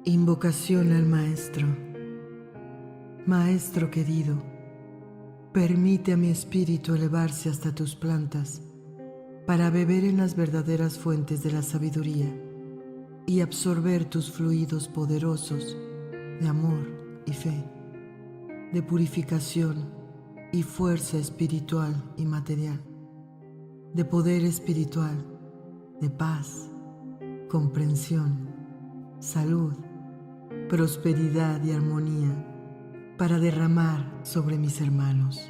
Invocación al Maestro. Maestro querido, permite a mi espíritu elevarse hasta tus plantas para beber en las verdaderas fuentes de la sabiduría y absorber tus fluidos poderosos de amor y fe, de purificación y fuerza espiritual y material, de poder espiritual, de paz, comprensión, salud, prosperidad y armonía para derramar sobre mis hermanos.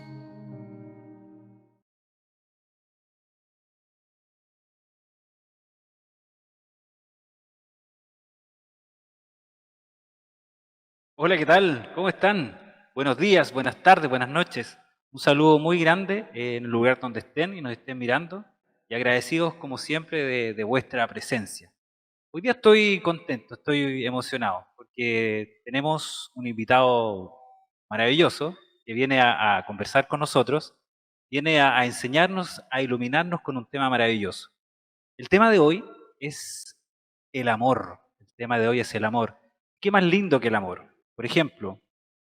Hola, ¿qué tal? ¿Cómo están? Buenos días, buenas tardes, buenas noches. Un saludo muy grande en el lugar donde estén y nos estén mirando y agradecidos como siempre de vuestra presencia. Hoy día estoy contento, estoy emocionado porque tenemos un invitado maravilloso que viene a conversar con nosotros, viene a enseñarnos, a iluminarnos con un tema maravilloso. El tema de hoy es el amor. El tema de hoy es el amor. ¿Qué más lindo que el amor? Por ejemplo,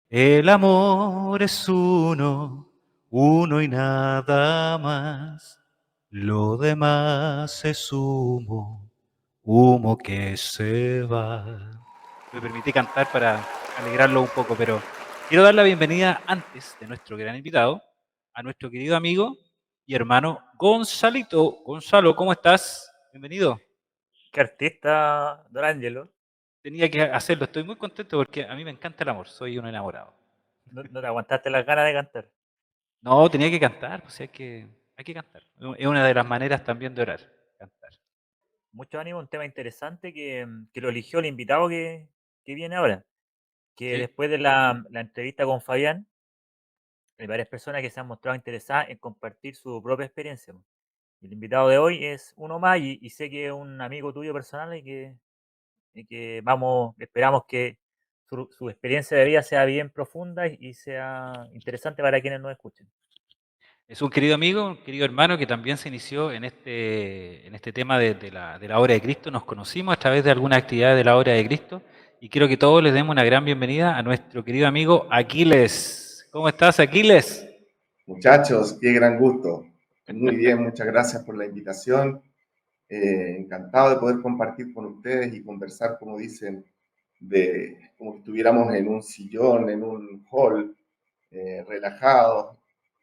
el amor es uno, uno y nada más. Lo demás es humo, humo que se va. Me permití cantar para alegrarlo un poco, pero quiero dar la bienvenida antes de nuestro gran invitado a nuestro querido amigo y hermano Gonzalito. Gonzalo, ¿cómo estás? Bienvenido. Qué artista, Don Angelo. Tenía que hacerlo, estoy muy contento porque a mí me encanta el amor, soy un enamorado. No te aguantaste las ganas de cantar. No, tenía que cantar, pues sí, hay que cantar. Es una de las maneras también de orar, cantar. Mucho ánimo, un tema interesante que lo eligió el invitado que viene ahora. Que ¿Sí? después de la entrevista con Fabián, hay varias personas que se han mostrado interesadas en compartir su propia experiencia. El invitado de hoy es uno más y sé que es un amigo tuyo personal y que esperamos que su experiencia de vida sea bien profunda y sea interesante para quienes nos escuchen. Es un querido amigo, un querido hermano que también se inició en este tema de la obra de Cristo. Nos conocimos a través de alguna actividad de la obra de Cristo y quiero que todos les demos una gran bienvenida a nuestro querido amigo Aquiles. ¿Cómo estás, Aquiles? Muchachos, qué gran gusto. Muy bien, muchas gracias por la invitación. Encantado de poder compartir con ustedes y conversar, como dicen, de como si estuviéramos en un sillón, en un hall, relajados,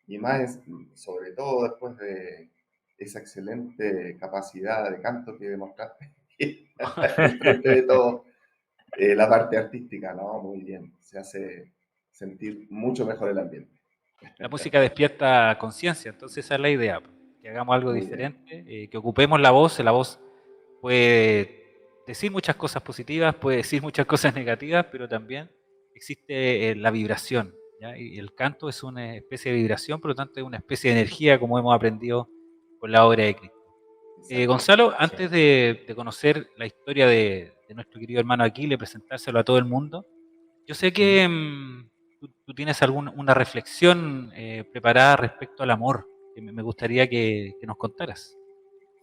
y más, sobre todo después de esa excelente capacidad de canto que demostraste frente de todo, la parte artística, ¿no? Muy bien, se hace sentir mucho mejor el ambiente. La música despierta conciencia, entonces esa es la idea, que hagamos algo Muy bien. diferente, que ocupemos la voz puede decir muchas cosas positivas, puede decir muchas cosas negativas, pero también existe la vibración, ¿ya? Y el canto es una especie de vibración, por lo tanto es una especie de energía, como hemos aprendido con la obra de Cristo. Exacto. Gonzalo, Sí. antes de conocer la historia de nuestro querido hermano Aquiles, presentárselo a todo el mundo, yo sé Ujú. que tú tienes una reflexión preparada respecto al amor, que me gustaría que nos contaras.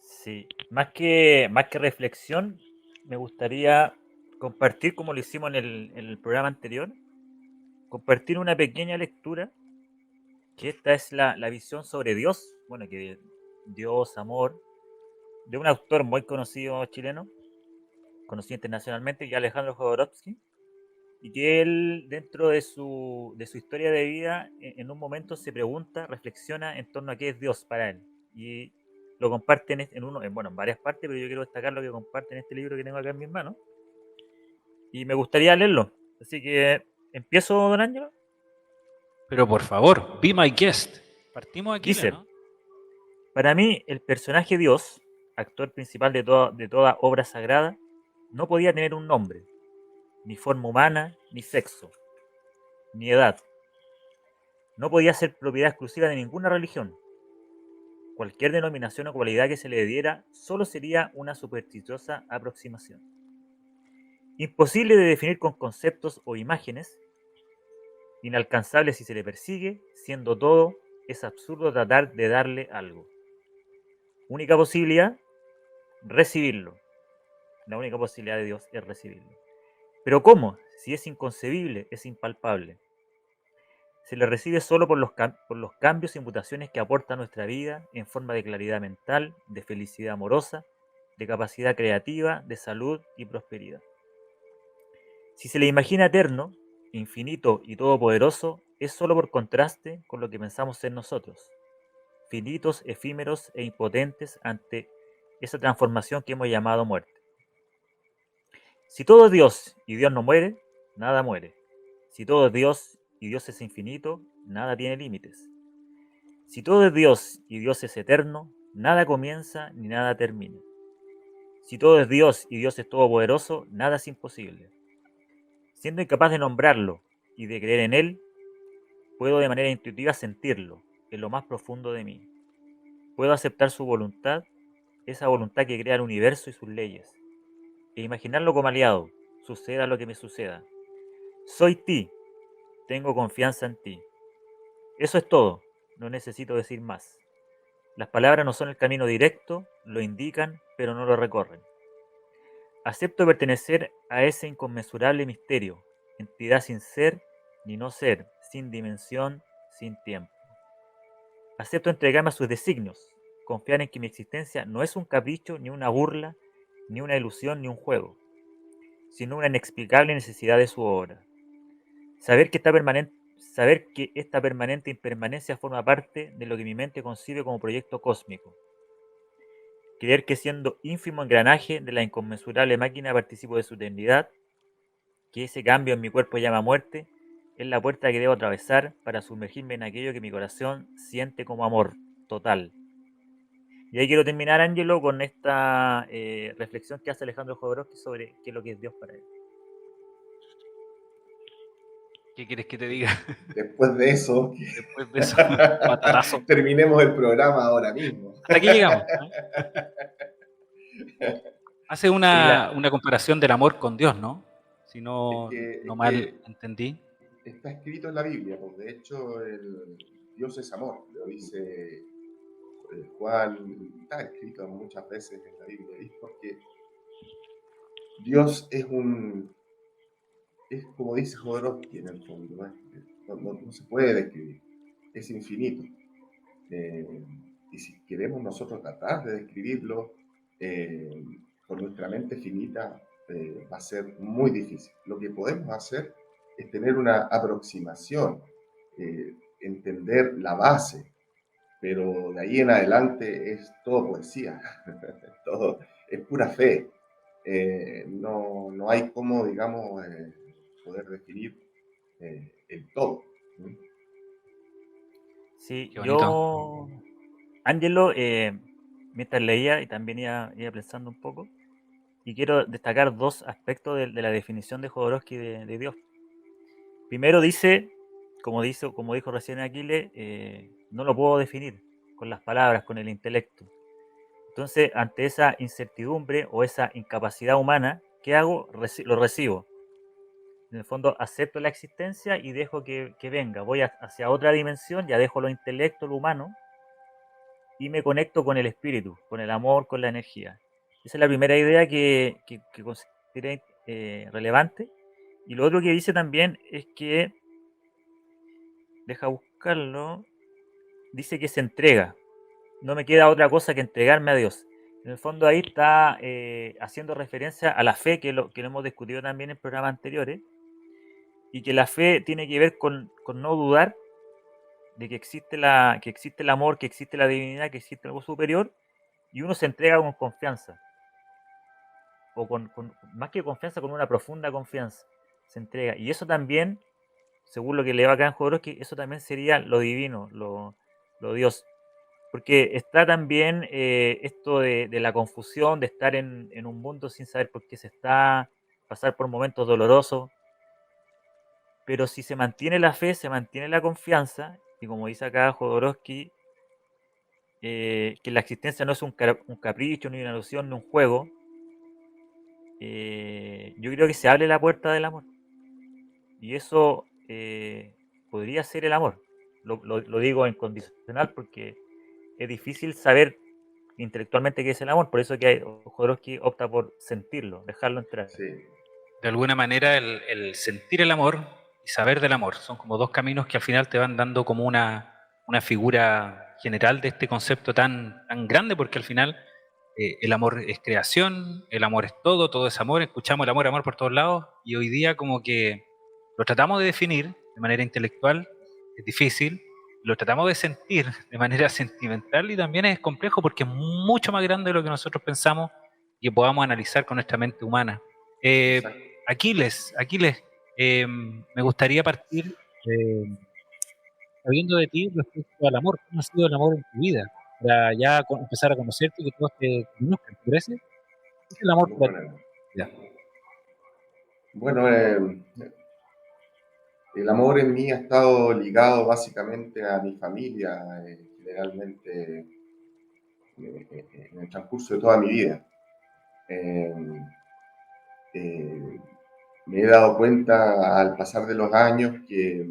Sí, más que reflexión, me gustaría compartir, como lo hicimos en el programa anterior, compartir una pequeña lectura, que esta es la visión sobre Dios, bueno, que Dios, amor, de un autor muy conocido chileno, conocido internacionalmente, que es Alejandro Jodorowsky, y que él, dentro de su historia de vida, en un momento se pregunta, reflexiona en torno a qué es Dios para él. Y lo comparte en varias partes, pero yo quiero destacar lo que comparte en este libro que tengo acá en mis manos. Y me gustaría leerlo. Así que empiezo, don Ángelo. Pero por favor, be my guest. Partimos Aquiles, Dice, ¿no? para mí el personaje Dios, actor principal de toda obra sagrada, no podía tener un nombre, ni forma humana, ni sexo, ni edad. No podía ser propiedad exclusiva de ninguna religión. Cualquier denominación o cualidad que se le diera solo sería una supersticiosa aproximación. Imposible de definir con conceptos o imágenes, inalcanzable si se le persigue, siendo todo, es absurdo tratar de darle algo. Única posibilidad, recibirlo. La única posibilidad de Dios es recibirlo. Pero ¿cómo? Si es inconcebible, es impalpable. Se le recibe solo por los cambios y mutaciones que aporta a nuestra vida en forma de claridad mental, de felicidad amorosa, de capacidad creativa, de salud y prosperidad. Si se le imagina eterno, infinito y todopoderoso, es solo por contraste con lo que pensamos ser nosotros, finitos, efímeros e impotentes ante esa transformación que hemos llamado muerte. Si todo es Dios y Dios no muere, nada muere. Si todo es Dios y Dios es infinito, nada tiene límites. Si todo es Dios y Dios es eterno, nada comienza ni nada termina. Si todo es Dios y Dios es todopoderoso, nada es imposible. Siendo incapaz de nombrarlo y de creer en Él, puedo de manera intuitiva sentirlo en lo más profundo de mí. Puedo aceptar su voluntad, esa voluntad que crea el universo y sus leyes, e imaginarlo como aliado, suceda lo que me suceda. Soy ti, tengo confianza en ti. Eso es todo, no necesito decir más. Las palabras no son el camino directo, lo indican, pero no lo recorren. Acepto pertenecer a ese inconmensurable misterio, entidad sin ser ni no ser, sin dimensión, sin tiempo. Acepto entregarme a sus designios, confiar en que mi existencia no es un capricho, ni una burla, ni una ilusión, ni un juego, sino una inexplicable necesidad de su obra. Saber que esta permanente impermanencia forma parte de lo que mi mente concibe como proyecto cósmico. Creer que siendo ínfimo engranaje de la inconmensurable máquina participo de su eternidad, que ese cambio en mi cuerpo llama muerte, es la puerta que debo atravesar para sumergirme en aquello que mi corazón siente como amor total. Y ahí quiero terminar, Ángelo, con esta reflexión que hace Alejandro Jodorowsky sobre qué es lo que es Dios para él. ¿Qué quieres que te diga? Después de eso, Después de eso, patatazo. terminemos el programa ahora mismo. Hasta aquí llegamos. Hace Sí, una comparación del amor con Dios, ¿no? Si Es no, que, no es mal que entendí. está escrito en la Biblia, pues de hecho Dios es amor, lo dice Juan, está escrito muchas veces en la Biblia, y es porque Dios es como dice Jodorowsky en el fondo, no se puede describir, es infinito. Eh, y si queremos nosotros tratar de describirlo eh, con nuestra mente finita, va a ser muy difícil. Lo que podemos hacer es tener una aproximación, entender la base, pero de ahí en adelante es todo poesía, todo es pura fe. No hay cómo, digamos, poder definir el todo. ¿Sí? sí, Qué bonito. yo, Ángelo, mientras leía y también iba pensando un poco, y quiero destacar dos aspectos de la definición de Jodorowsky de Dios. Primero como dijo recién Aquiles, no lo puedo definir con las palabras, con el intelecto. Entonces, ante esa incertidumbre o esa incapacidad humana, ¿qué hago? Lo recibo. En el fondo, acepto la existencia y dejo que venga. Voy hacia otra dimensión, ya dejo lo intelecto, lo humano, y me conecto con el espíritu, con el amor, con la energía. Esa es la primera idea que consideré relevante. Y lo otro que dice también es que, deja buscarlo, dice que se entrega. No me queda otra cosa que entregarme a Dios. En el fondo ahí está haciendo referencia a la fe, que lo hemos discutido también en programas anteriores, y que la fe tiene que ver con no dudar de que existe el amor, que existe la divinidad, que existe algo superior, y uno se entrega con confianza, o más que confianza, con una profunda confianza, se entrega. Y eso también, según lo que le va acá en Jodorowsky, eso también sería lo divino, lo Dios. Porque está también esto de la confusión, de estar en un mundo sin saber por qué se está, pasar por momentos dolorosos. Pero si se mantiene la fe, se mantiene la confianza, y como dice acá Jodorowsky, que la existencia no es un capricho, ni una ilusión, ni un juego, yo creo que se abre la puerta del amor. Y eso podría ser el amor. Lo digo en condicional porque es difícil saber intelectualmente qué es el amor, por eso que Jodorowsky opta por sentirlo, dejarlo entrar. Sí. de alguna manera el sentir el amor y saber del amor. Son como dos caminos que al final te van dando como una figura general de este concepto tan grande, porque al final el amor es creación, el amor es todo, todo es amor, escuchamos el amor por todos lados, y hoy día como que lo tratamos de definir de manera intelectual, es difícil, lo tratamos de sentir de manera sentimental, y también es complejo porque es mucho más grande de lo que nosotros pensamos y que podamos analizar con nuestra mente humana. Eh, Exacto. Aquiles, me gustaría partir sabiendo de ti respecto al amor. ¿Cómo ha sido el amor en tu vida? Para ya empezar a conocerte y que todos te conozcan, ¿te parece? ¿Qué es el amor Muy para ti? buena. Ya. Bueno, el amor en mí ha estado ligado básicamente a mi familia, generalmente en el transcurso de toda mi vida. Eh, eh, Me he dado cuenta al pasar de los años que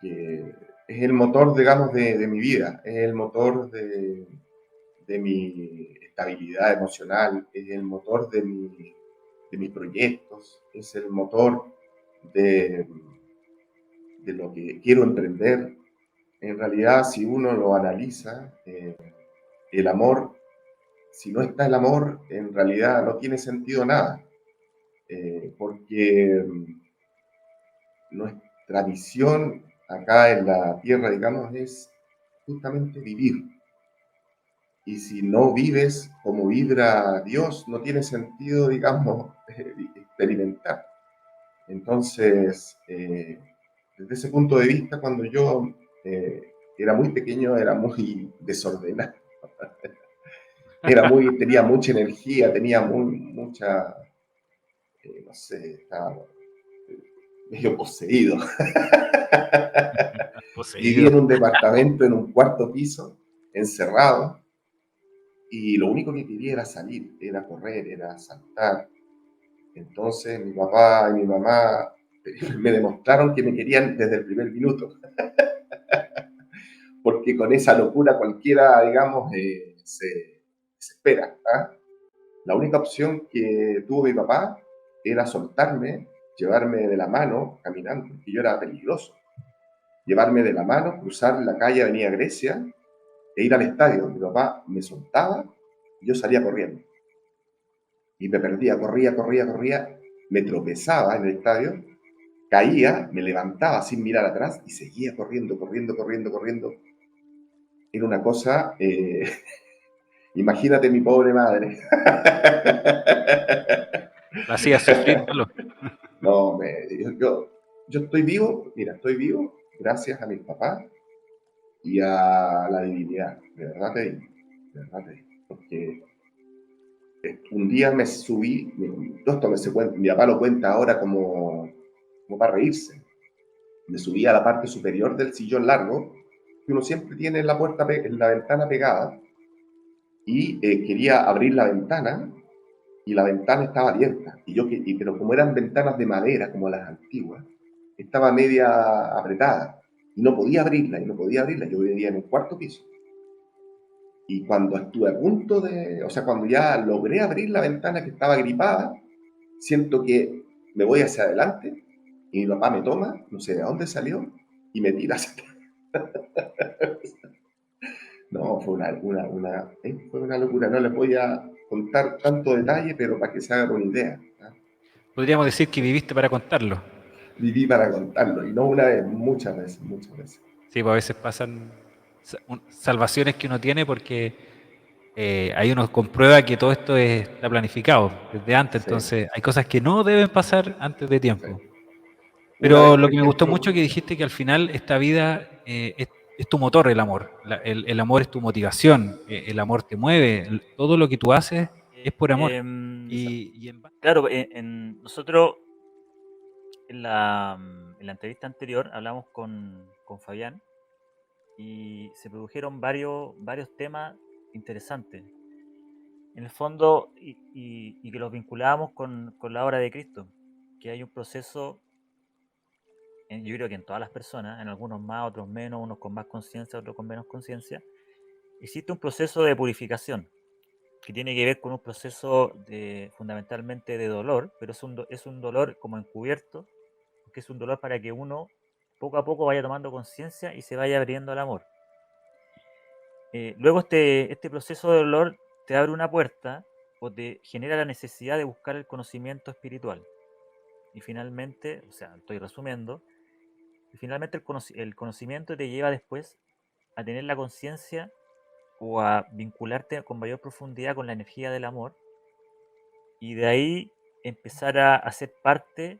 es el motor, digamos, de mi vida, es el motor de mi estabilidad emocional, es el motor de mis proyectos, es el motor de, de lo que quiero emprender. En realidad, si uno lo analiza, el amor, si no está el amor, en realidad no tiene sentido nada, porque nuestra misión acá en la tierra, digamos, es justamente vivir. Y si no vives como vibra Dios, no tiene sentido, digamos, experimentar. Entonces, desde ese punto de vista, cuando yo era muy pequeño, era muy desordenado. Tenía mucha energía, tenía mucha, no sé, estaba medio poseído. Vivía Poseído. en un departamento, en un cuarto piso, encerrado, y lo único que quería era salir, era correr, era saltar. Entonces mi papá y mi mamá me demostraron que me querían desde el primer minuto, porque con esa locura cualquiera, digamos, se espera. ¿Ah? La única opción que tuvo mi papá era soltarme, llevarme de la mano caminando, porque yo era peligroso. Llevarme de la mano, cruzar la calle Avenida Grecia e ir al estadio. Mi papá me soltaba y yo salía corriendo. Y me perdía, corría, me tropezaba en el estadio, caía, me levantaba sin mirar atrás y seguía corriendo. Era una cosa, imagínate mi pobre madre. Lo hacía sufrir, Carlos. No, yo estoy vivo, mira, estoy vivo gracias a mis papás y a la divinidad, de verdad te digo, de verdad te digo, porque un día me subí, todo esto mi papá lo cuenta ahora como para reírse, me subí a la parte superior del sillón largo, que uno siempre tiene en en la ventana pegada, y quería abrir la ventana, y la ventana estaba abierta, pero como eran ventanas de madera, como las antiguas, estaba media apretada, y no podía abrirla, yo vivía en el cuarto piso. Y cuando estuve a punto o sea, cuando ya logré abrir la ventana que estaba gripada, siento que me voy hacia adelante y mi papá me toma, no sé de dónde salió, y me tira hacia atrás. No, fue una locura. No les voy a contar tanto detalle, pero para que se hagan una idea. ¿Ah? Podríamos decir que viviste para contarlo. Viví para contarlo, y no una vez, muchas veces, muchas veces. Sí, pues a veces pasan salvaciones que uno tiene porque ahí uno comprueba que todo esto está planificado desde antes, Sí, entonces hay cosas que no deben pasar antes de sí. tiempo. Una Pero vez, lo por que me gustó ejemplo, mucho que dijiste que al final esta vida es tu motor, el amor. El amor es tu motivación, el amor te mueve, todo lo que tú haces es por amor. Y Claro, nosotros en la entrevista anterior hablamos con Fabián y se produjeron varios temas interesantes. En el fondo, y que los vinculábamos con la obra de Cristo, que hay un proceso, yo creo que en todas las personas, en algunos más, otros menos, unos con más conciencia, otros con menos conciencia, existe un proceso de purificación. que tiene que ver con un proceso fundamentalmente de dolor, pero es un dolor como encubierto, que es un dolor para que uno poco a poco vaya tomando conciencia y se vaya abriendo al amor. Luego este proceso de dolor te abre una puerta o te genera la necesidad de buscar el conocimiento espiritual. Y finalmente, o sea, estoy resumiendo, y finalmente el conocimiento te lleva después a tener la conciencia o a vincularte con mayor profundidad con la energía del amor y de ahí empezar a ser parte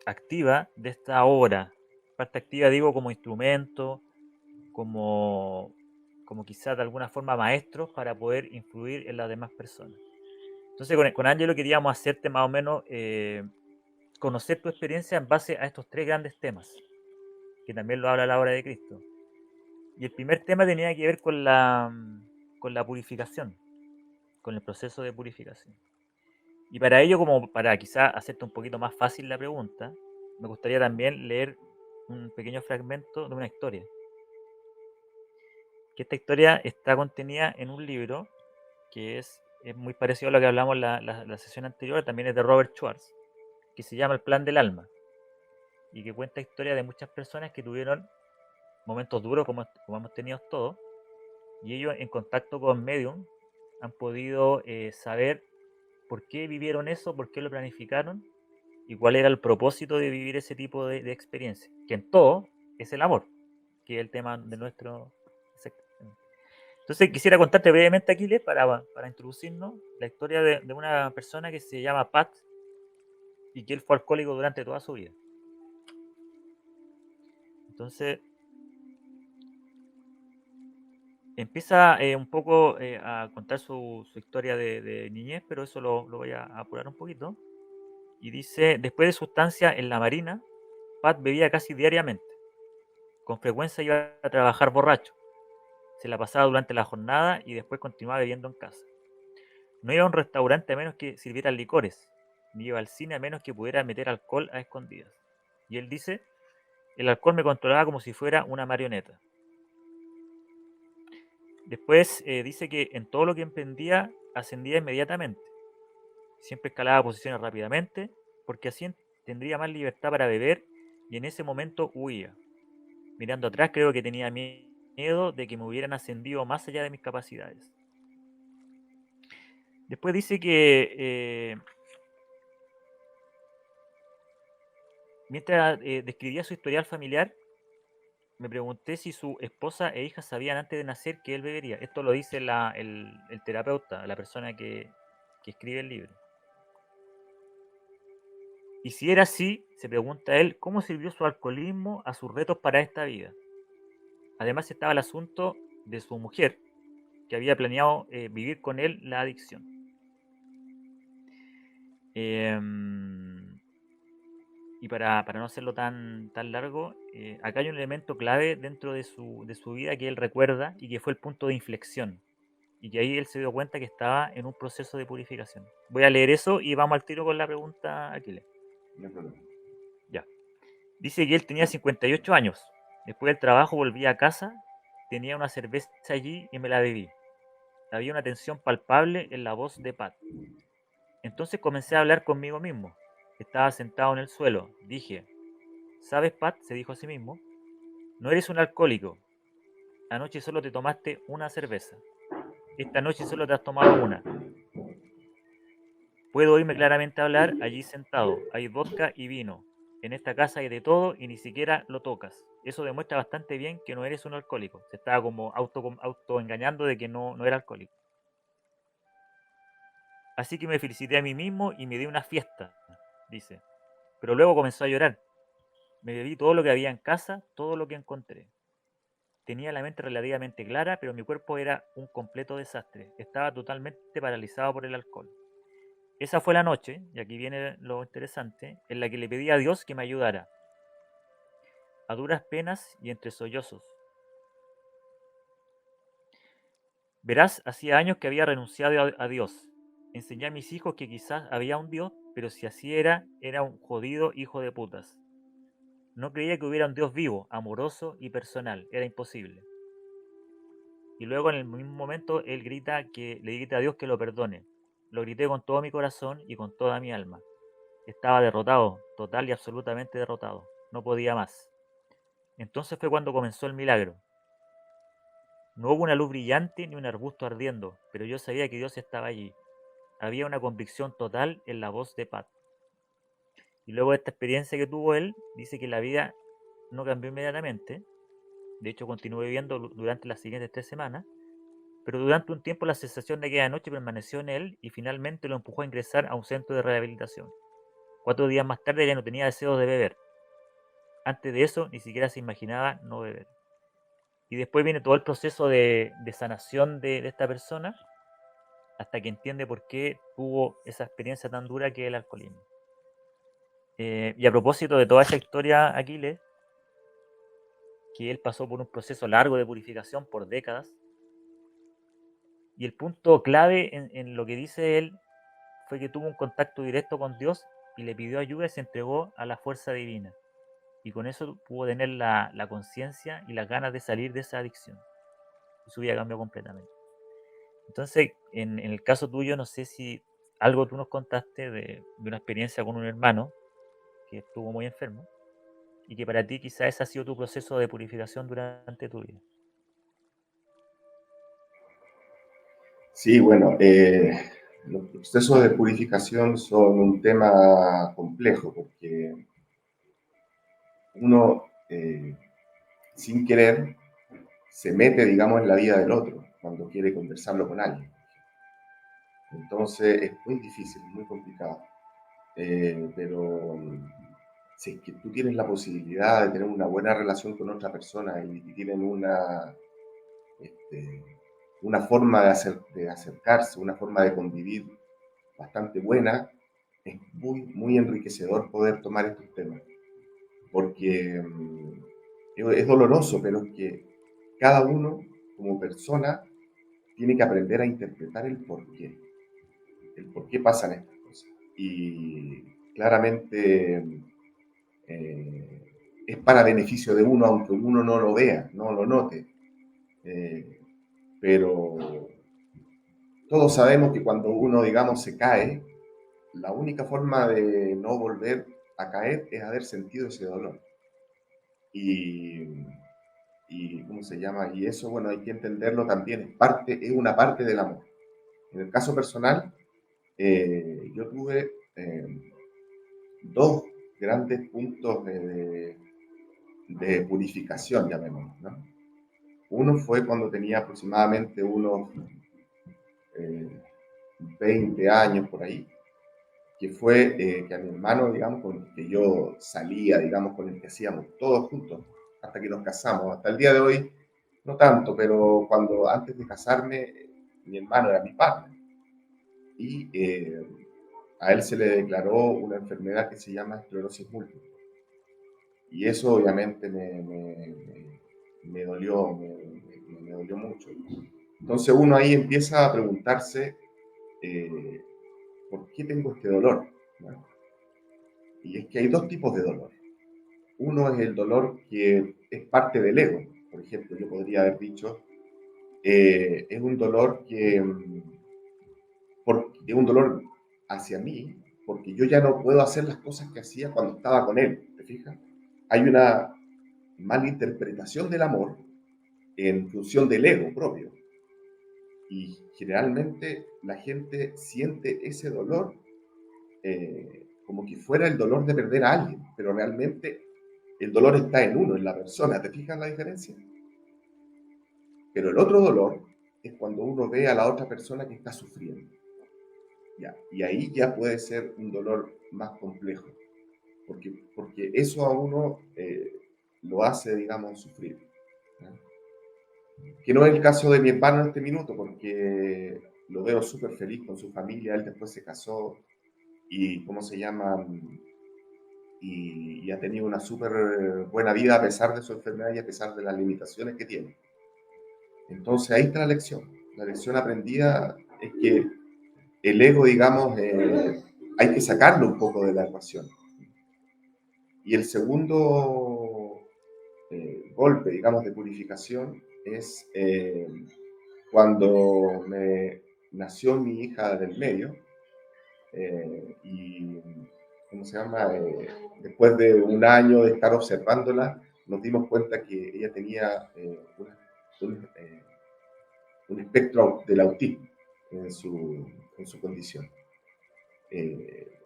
activa de esta obra. Parte activa digo como instrumento, como, como quizás de alguna forma maestros para poder influir en las demás personas. Entonces con Angelo queríamos hacerte más o menos conocer tu experiencia en base a estos tres grandes temas, que también lo habla la obra de Cristo. Y el primer tema tenía que ver con la purificación, con el proceso de purificación. Y para ello, como para quizás hacerte un poquito más fácil la pregunta, me gustaría también leer un pequeño fragmento de una historia. Que esta historia está contenida en un libro que es muy parecido a lo que hablamos en la sesión anterior, también es de Robert Schwartz, que se llama El Plan del Alma, y que cuenta historia de muchas personas que tuvieron momentos duros como hemos tenido todos, y ellos en contacto con Medium han podido saber por qué vivieron eso, por qué lo planificaron y cuál era el propósito de vivir ese tipo de experiencia, que en todo es el amor, que es el tema de nuestro sector. Entonces quisiera contarte brevemente, Aquiles, para introducirnos, la historia de una persona que se llama Pat y que él fue alcohólico durante toda su vida. Entonces empieza un poco a contar su historia de niñez, pero eso lo voy a apurar un poquito. Y dice, después de su estancia en la Marina, Pat bebía casi diariamente. Con frecuencia iba a trabajar borracho. Se la pasaba durante la jornada y después continuaba bebiendo en casa. No iba a un restaurante a menos que sirvieran licores, ni iba al cine a menos que pudiera meter alcohol a escondidas. Y él dice, el alcohol me controlaba como si fuera una marioneta. Después dice que en todo lo que emprendía ascendía inmediatamente. Siempre escalaba posiciones rápidamente, porque así tendría más libertad para beber y en ese momento huía. Mirando atrás creo que tenía miedo de que me hubieran ascendido más allá de mis capacidades. Después dice que mientras describía su historial familiar, me pregunté si su esposa e hija sabían antes de nacer que él bebería. Esto lo dice el terapeuta, la persona que escribe el libro. Y si era así, se pregunta él, ¿cómo sirvió su alcoholismo a sus retos para esta vida? Además estaba el asunto de su mujer, que había planeado vivir con él la adicción. Y para no hacerlo tan largo, acá hay un elemento clave dentro de su vida que él recuerda y que fue el punto de inflexión. Y que ahí él se dio cuenta que estaba en un proceso de purificación. Voy a leer eso y vamos al tiro con la pregunta, Aquiles. No hay problema. Ya. Dice que él tenía 58 años. Después del trabajo volví a casa, tenía una cerveza allí y me la bebí. Había una tensión palpable en la voz de Pat. Entonces comencé a hablar conmigo mismo. Estaba sentado en el suelo. Dije, ¿sabes, Pat? Se dijo a sí mismo. No eres un alcohólico. Anoche solo te tomaste una cerveza. Esta noche solo te has tomado una. Puedo oírme claramente hablar allí sentado. Hay vodka y vino. En esta casa hay de todo y ni siquiera lo tocas. Eso demuestra bastante bien que no eres un alcohólico. Se estaba como autoengañando de que no era alcohólico. Así que me felicité a mí mismo y me di una fiesta, dice. Pero luego comenzó a llorar. Me bebí todo lo que había en casa, todo lo que encontré. Tenía la mente relativamente clara, pero mi cuerpo era un completo desastre. Estaba totalmente paralizado por el alcohol. Esa fue la noche, y aquí viene lo interesante, en la que le pedí a Dios que me ayudara. A duras penas y entre sollozos. Verás, hacía años que había renunciado a Dios. Enseñé a mis hijos que quizás había un Dios, pero si así era un jodido hijo de putas. No creía que hubiera un Dios vivo, amoroso y personal. Era imposible. y luego en el mismo momento él le grita a Dios que lo perdone. Lo grité con todo mi corazón y con toda mi alma. Estaba derrotado, total y absolutamente derrotado. No podía más. Entonces fue cuando comenzó el milagro. No hubo una luz brillante ni un arbusto ardiendo, pero yo sabía que Dios estaba allí. Había una convicción total en la voz de Pat. Y luego de esta experiencia que tuvo él, dice que la vida no cambió inmediatamente. De hecho, continuó viviendo durante las siguientes 3 semanas. Pero durante un tiempo la sensación de aquella noche permaneció en él y finalmente lo empujó a ingresar a un centro de rehabilitación. 4 días más tarde ya no tenía deseo de beber. Antes de eso ni siquiera se imaginaba no beber. Y después viene todo el proceso de sanación de esta persona hasta que entiende por qué tuvo esa experiencia tan dura que es el alcoholismo. Y a propósito de toda esa historia, Aquiles, que él pasó por un proceso largo de purificación por décadas, y el punto clave en lo que dice él fue que tuvo un contacto directo con Dios y le pidió ayuda y se entregó a la fuerza divina. Y con eso pudo tener la conciencia y las ganas de salir de esa adicción. Y su vida cambió completamente. Entonces, en el caso tuyo, no sé si algo tú nos contaste de una experiencia con un hermano que estuvo muy enfermo y que para ti quizás ese ha sido tu proceso de purificación durante tu vida. Sí, bueno, los procesos de purificación son un tema complejo porque uno, sin querer, se mete, digamos, en la vida del otro cuando quiere conversarlo con alguien. Entonces es muy difícil, muy complicado. Pero si es que tú tienes la posibilidad de tener una buena relación con otra persona y tienen este, una forma de acercarse, una forma de convivir bastante buena, es muy, muy enriquecedor poder tomar estos temas. Porque es doloroso, pero es que cada uno como persona tiene que aprender a interpretar el por qué pasan estas cosas. Y claramente es para beneficio de uno, aunque uno no lo vea, no lo note. Pero todos sabemos que cuando uno, digamos, se cae, la única forma de no volver a caer es haber sentido ese dolor. Y ¿cómo se llama? Y eso, bueno, hay que entenderlo también, es una parte del amor. En el caso personal, yo tuve dos grandes puntos de purificación, llamémoslo, ¿no? Uno fue cuando tenía aproximadamente unos 20 años por ahí, que fue que a mi hermano, digamos, con el que yo salía, digamos, con el que hacíamos todos juntos, hasta que nos casamos. Hasta el día de hoy, no tanto, pero cuando antes de casarme, mi hermano era mi padre. Y a él se le declaró una enfermedad que se llama esclerosis múltiple. Y eso obviamente me dolió, me dolió mucho. Entonces uno ahí empieza a preguntarse, eh, ¿por qué tengo este dolor? ¿No? Y es que hay dos tipos de dolor. Uno es el dolor que es parte del ego. Por ejemplo, yo podría haber dicho, es un dolor es un dolor hacia mí, porque yo ya no puedo hacer las cosas que hacía cuando estaba con él. ¿Te fijas? Hay una mala interpretación del amor en función del ego propio. Y generalmente la gente siente ese dolor como que fuera el dolor de perder a alguien, pero realmente el dolor está en uno, en la persona. ¿Te fijas la diferencia? Pero el otro dolor es cuando uno ve a la otra persona que está sufriendo. ¿Ya? Y ahí ya puede ser un dolor más complejo, porque eso a uno lo hace, digamos, sufrir. ¿Ya? Que no es el caso de mi hermano en este minuto, porque lo veo súper feliz con su familia, él después se casó y, ¿cómo se llama? Y ha tenido una súper buena vida a pesar de su enfermedad y a pesar de las limitaciones que tiene. Entonces ahí está la lección. La lección aprendida es que el ego, digamos, hay que sacarlo un poco de la ecuación. Y el segundo golpe, digamos, de purificación es cuando me nació mi hija del medio, y, ¿cómo se llama? Después de un año de estar observándola, nos dimos cuenta que ella tenía un, eh, un espectro del autismo en su condición.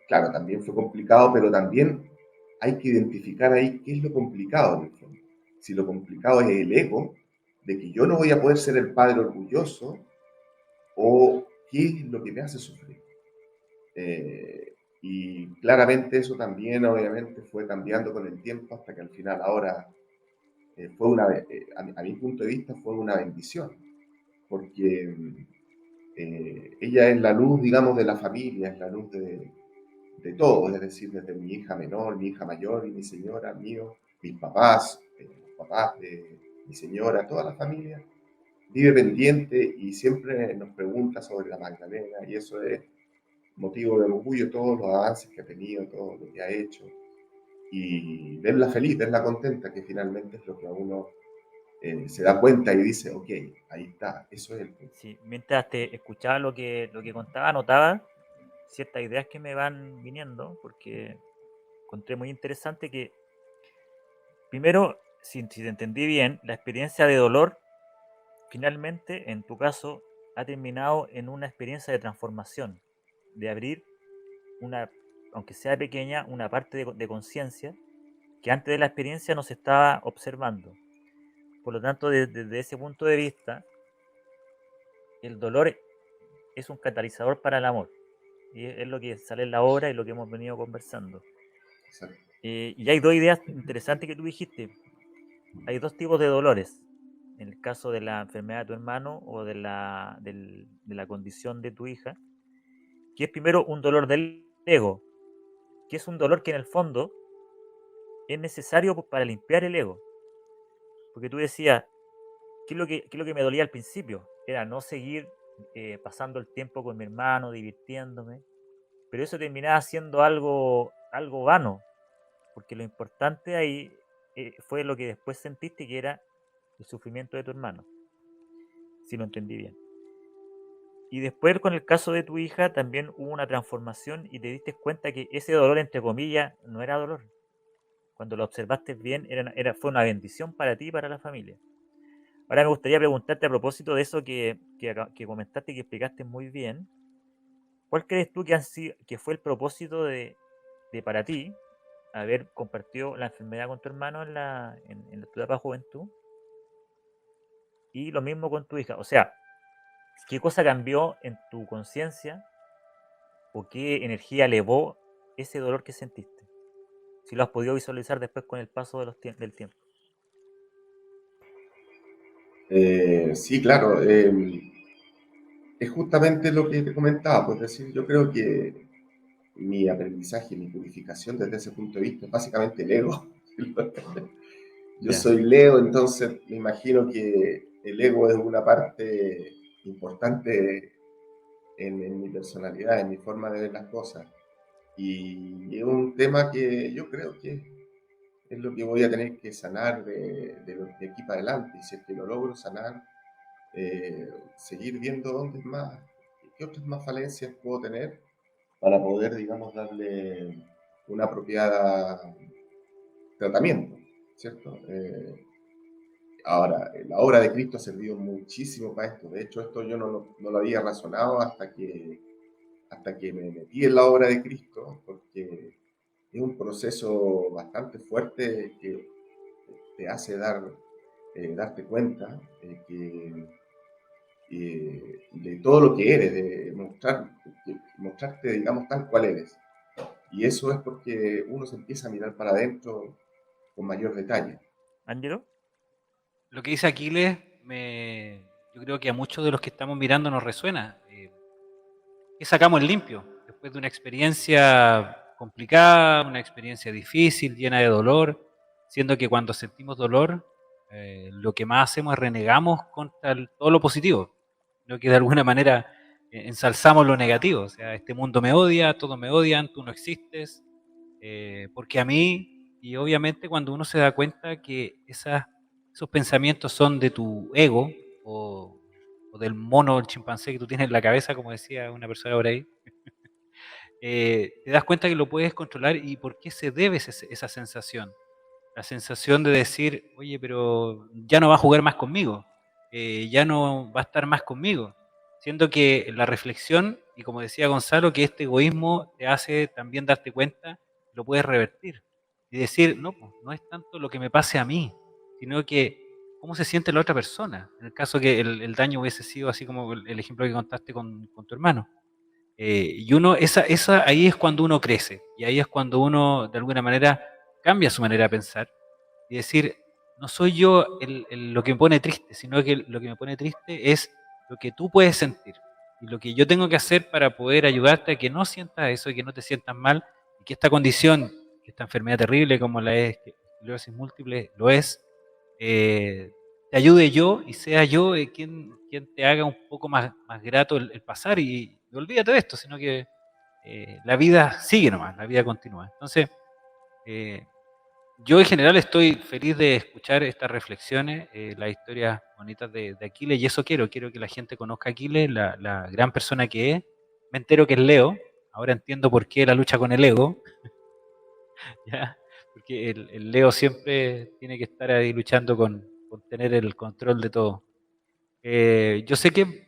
Claro, también fue complicado, pero también hay que identificar ahí qué es lo complicado en el fondo. Si lo complicado es el ego, de que yo no voy a poder ser el padre orgulloso, o qué es lo que me hace sufrir. Y claramente eso también, obviamente, fue cambiando con el tiempo hasta que al final ahora a mi punto de vista, fue una bendición, porque ella es la luz, digamos, de la familia, es la luz de todos, es decir, desde mi hija menor, mi hija mayor y mi señora, mío, mis papás, los papás de mi señora, toda la familia vive pendiente y siempre nos pregunta sobre la Magdalena, y eso es motivo de orgullo, todos los avances que ha tenido, todo lo que ha hecho, y verla feliz, verla contenta, que finalmente es lo que a uno se da cuenta y dice, ok, ahí está, eso es el punto. Sí, mientras te escuchaba lo que contaba, notaba ciertas ideas que me van viniendo, porque encontré muy interesante que, primero, si te entendí bien, la experiencia de dolor, finalmente, en tu caso, ha terminado en una experiencia de transformación, de abrir una, aunque sea pequeña, una parte de conciencia que antes de la experiencia no se estaba observando. Por lo tanto, desde ese punto de vista, el dolor es un catalizador para el amor. Y es lo que sale en la obra y lo que hemos venido conversando. Exacto. Y hay dos ideas interesantes que tú dijiste. Hay dos tipos de dolores. En el caso de la enfermedad de tu hermano o de la condición de tu hija, que es primero un dolor del ego, que es un dolor que en el fondo es necesario para limpiar el ego. Porque tú decías, qué es lo que me dolía al principio? Era no seguir pasando el tiempo con mi hermano, divirtiéndome, pero eso terminaba siendo algo vano, porque lo importante ahí fue lo que después sentiste, que era el sufrimiento de tu hermano, si lo entendí bien. Y después con el caso de tu hija también hubo una transformación y te diste cuenta que ese dolor, entre comillas, no era dolor. Cuando lo observaste bien, fue una bendición para ti y para la familia. Ahora me gustaría preguntarte a propósito de eso que comentaste y que explicaste muy bien. ¿Cuál crees tú que fue el propósito de para ti haber compartido la enfermedad con tu hermano en tu etapa de juventud? Y lo mismo con tu hija. O sea, ¿qué cosa cambió en tu conciencia o qué energía elevó ese dolor que sentiste? Si lo has podido visualizar después con el paso del tiempo. Sí, claro, es justamente lo que te comentaba, pues decir, yo creo que mi aprendizaje, mi purificación desde ese punto de vista es básicamente el ego. Yo Ya. soy Leo, entonces me imagino que el ego es una parte importante en mi personalidad, en mi forma de ver las cosas. Y es un tema que yo creo que es lo que voy a tener que sanar de aquí para adelante. Y si es que lo logro sanar, seguir viendo dónde más, qué otras más falencias puedo tener para poder, digamos, darle una apropiada tratamiento, ¿cierto? Ahora, la obra de Cristo ha servido muchísimo para esto. De hecho, esto yo no lo había razonado hasta que me metí en la obra de Cristo, porque es un proceso bastante fuerte que te hace darte cuenta de todo lo que eres, de mostrarte, digamos, tal cual eres. Y eso es porque uno se empieza a mirar para adentro con mayor detalle. ¿Ángelo? Lo que dice Aquiles, yo creo que a muchos de los que estamos mirando nos resuena. ¿Qué sacamos en limpio? Después de una experiencia complicada, una experiencia difícil, llena de dolor, siendo que cuando sentimos dolor, lo que más hacemos es renegamos contra todo lo positivo, lo que de alguna manera ensalzamos lo negativo. O sea, este mundo me odia, todos me odian, tú no existes, porque a mí, y obviamente cuando uno se da cuenta que esos pensamientos son de tu ego, o o del mono, el chimpancé que tú tienes en la cabeza, como decía una persona por ahí, te das cuenta que lo puedes controlar y por qué se debe esa sensación. La sensación de decir, oye, pero ya no va a jugar más conmigo, ya no va a estar más conmigo. Siendo que la reflexión, y como decía Gonzalo, que este egoísmo te hace también darte cuenta, lo puedes revertir. Y decir, no, pues, no es tanto lo que me pase a mí, sino que cómo se siente la otra persona. En el caso que el daño hubiese sido así como el ejemplo que contaste con tu hermano. Y uno, ahí es cuando uno crece, y ahí es cuando uno de alguna manera cambia su manera de pensar y decir, no soy yo lo que me pone triste, sino que lo que me pone triste es lo que tú puedes sentir y lo que yo tengo que hacer para poder ayudarte a que no sientas eso y que no te sientas mal y que esta condición, que esta enfermedad terrible como la es esclerosis múltiple, lo es, te ayude yo y sea yo quien te haga un poco más grato el pasar y olvídate de esto, sino que la vida sigue nomás, la vida continúa. Entonces, eh, yo en general estoy feliz de escuchar estas reflexiones, las historias bonitas de Aquiles, y eso quiero que la gente conozca a Aquiles, la gran persona que es. Me entero que es Leo, ahora entiendo por qué la lucha con el ego, ¿ya? Porque el Leo siempre tiene que estar ahí luchando con tener el control de todo. Yo sé que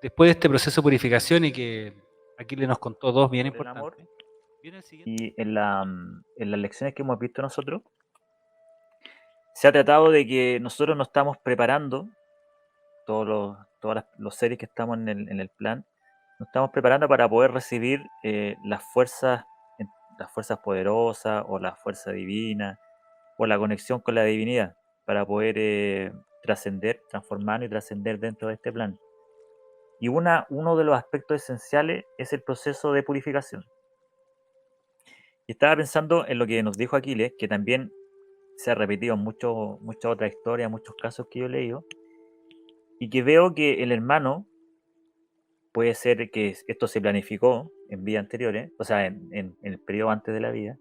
después de este proceso de purificación y que Aquiles nos contó dos bien del amor. importantes, viene el siguiente. Y en las lecciones que hemos visto nosotros, se ha tratado de que nosotros nos estamos preparando, todos los seres que estamos en el plan, nos estamos preparando para poder recibir las fuerzas poderosas o la fuerza divina o la conexión con la divinidad, para poder trascender, transformarnos y trascender dentro de este plan. Y uno de los aspectos esenciales es el proceso de purificación. Y estaba pensando en lo que nos dijo Aquiles, que también se ha repetido en muchas otras historias, muchos casos que yo he leído, y que veo que el hermano, puede ser que esto se planificó en vidas anteriores, o sea, en el periodo antes de la vida,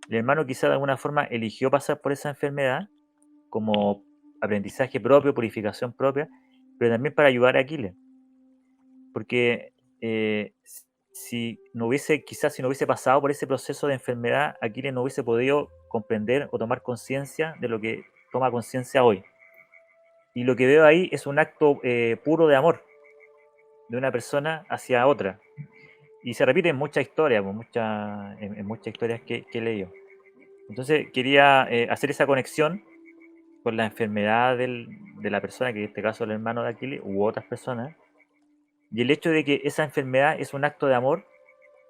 el hermano quizá de alguna forma eligió pasar por esa enfermedad como aprendizaje propio, purificación propia, pero también para ayudar a Aquiles, porque quizás si no hubiese pasado por ese proceso de enfermedad, Aquiles no hubiese podido comprender o tomar conciencia de lo que toma conciencia hoy. Y lo que veo ahí es un acto puro de amor de una persona hacia otra. Y se repite en muchas historias, en muchas historias que he leído. Entonces quería hacer esa conexión con la enfermedad de la persona, que en este caso es el hermano de Aquiles, u otras personas, y el hecho de que esa enfermedad es un acto de amor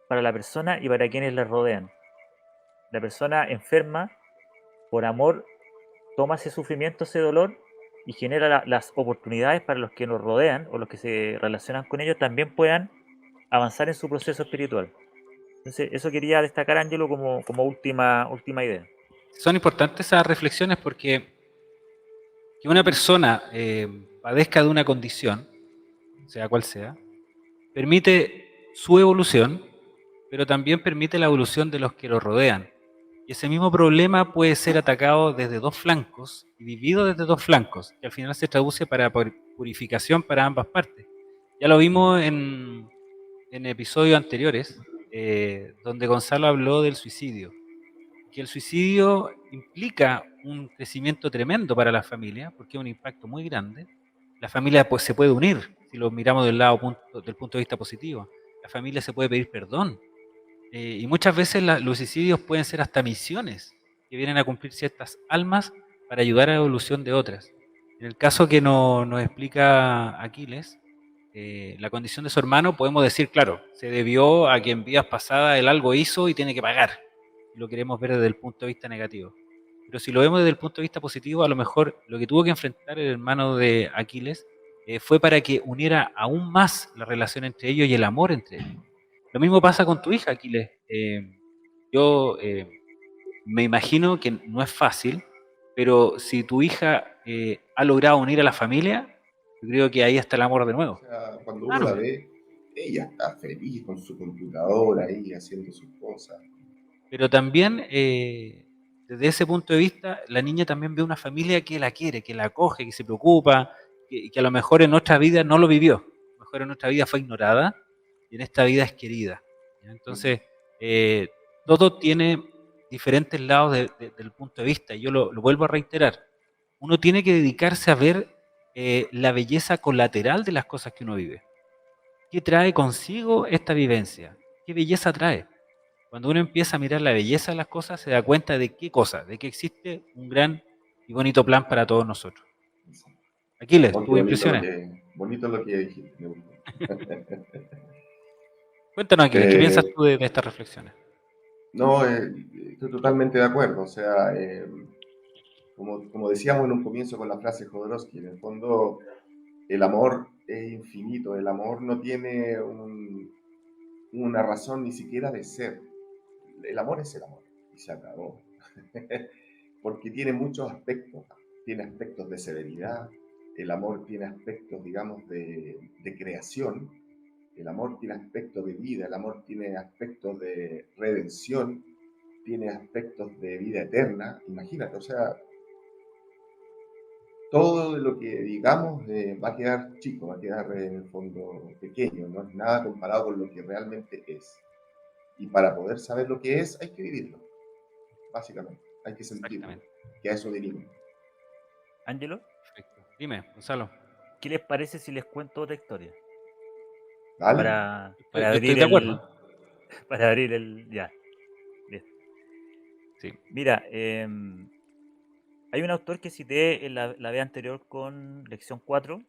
para la persona y para quienes la rodean. La persona enferma, por amor, toma ese sufrimiento, ese dolor, y genera las oportunidades para los que nos rodean o los que se relacionan con ellos también puedan avanzar en su proceso espiritual. Entonces, eso quería destacar, Ángelo, como última idea. Son importantes esas reflexiones porque que una persona padezca de una condición, sea cual sea, permite su evolución, pero también permite la evolución de los que lo rodean. Y ese mismo problema puede ser atacado desde dos flancos y vivido desde dos flancos, que al final se traduce para purificación para ambas partes. Ya lo vimos en episodios anteriores, donde Gonzalo habló del suicidio, que el suicidio implica un crecimiento tremendo para la familia, porque es un impacto muy grande. La familia pues, se puede unir, si lo miramos del punto de vista positivo. La familia se puede pedir perdón. Y muchas veces los suicidios pueden ser hasta misiones que vienen a cumplir ciertas almas para ayudar a la evolución de otras. En el caso que nos explica Aquiles, la condición de su hermano, podemos decir, claro, se debió a que en vidas pasadas él algo hizo y tiene que pagar. Lo queremos ver desde el punto de vista negativo. Pero si lo vemos desde el punto de vista positivo, a lo mejor lo que tuvo que enfrentar el hermano de Aquiles fue para que uniera aún más la relación entre ellos y el amor entre ellos. Lo mismo pasa con tu hija, Aquiles. Yo me imagino que no es fácil, pero si tu hija ha logrado unir a la familia, yo creo que ahí está el amor de O nuevo. sea, cuando uno la Claro. ve, ella está feliz con su computadora ahí haciendo sus cosas. Pero también, desde ese punto de vista, la niña también ve una familia que la quiere, que la acoge, que se preocupa, que a lo mejor en otra vida no lo vivió. A lo mejor en otra vida fue ignorada y en esta vida es querida. ¿Ya? Entonces, todo tiene diferentes lados del punto de vista. Y yo lo vuelvo a reiterar. Uno tiene que dedicarse a ver la belleza colateral de las cosas que uno vive. ¿Qué trae consigo esta vivencia? ¿Qué belleza trae? Cuando uno empieza a mirar la belleza de las cosas, se da cuenta de qué cosa, de que existe un gran y bonito plan para todos nosotros. Aquiles, Oh, qué tus impresiones. bonito lo que dijiste, me gustó. Cuéntanos, Aquiles, ¿qué piensas Eh, tú de estas reflexiones? no, estoy totalmente de acuerdo. O sea, como decíamos en un comienzo con la frase de Jodorowsky, en el fondo el amor es infinito, el amor no tiene una razón ni siquiera de ser. El amor es el amor y se acabó. Porque tiene muchos aspectos. Tiene aspectos de severidad, el amor tiene aspectos, digamos, de creación, el amor tiene aspectos de vida, el amor tiene aspectos de redención, tiene aspectos de vida eterna. Imagínate, o sea, todo lo que digamos va a quedar chico, va a quedar en el fondo pequeño, no es nada comparado con lo que realmente es. Y para poder saber lo que es, hay que vivirlo, básicamente, hay que sentirlo, Exactamente. que a eso venimos. Ángelo, Perfecto. Dime, Gonzalo. ¿qué les parece si les cuento otra historia? ¿Vale? Para Yo estoy abrir de acuerdo. para abrir el, ya, listo. Sí. Mira, hay un autor que cité en la vez anterior con lección 4,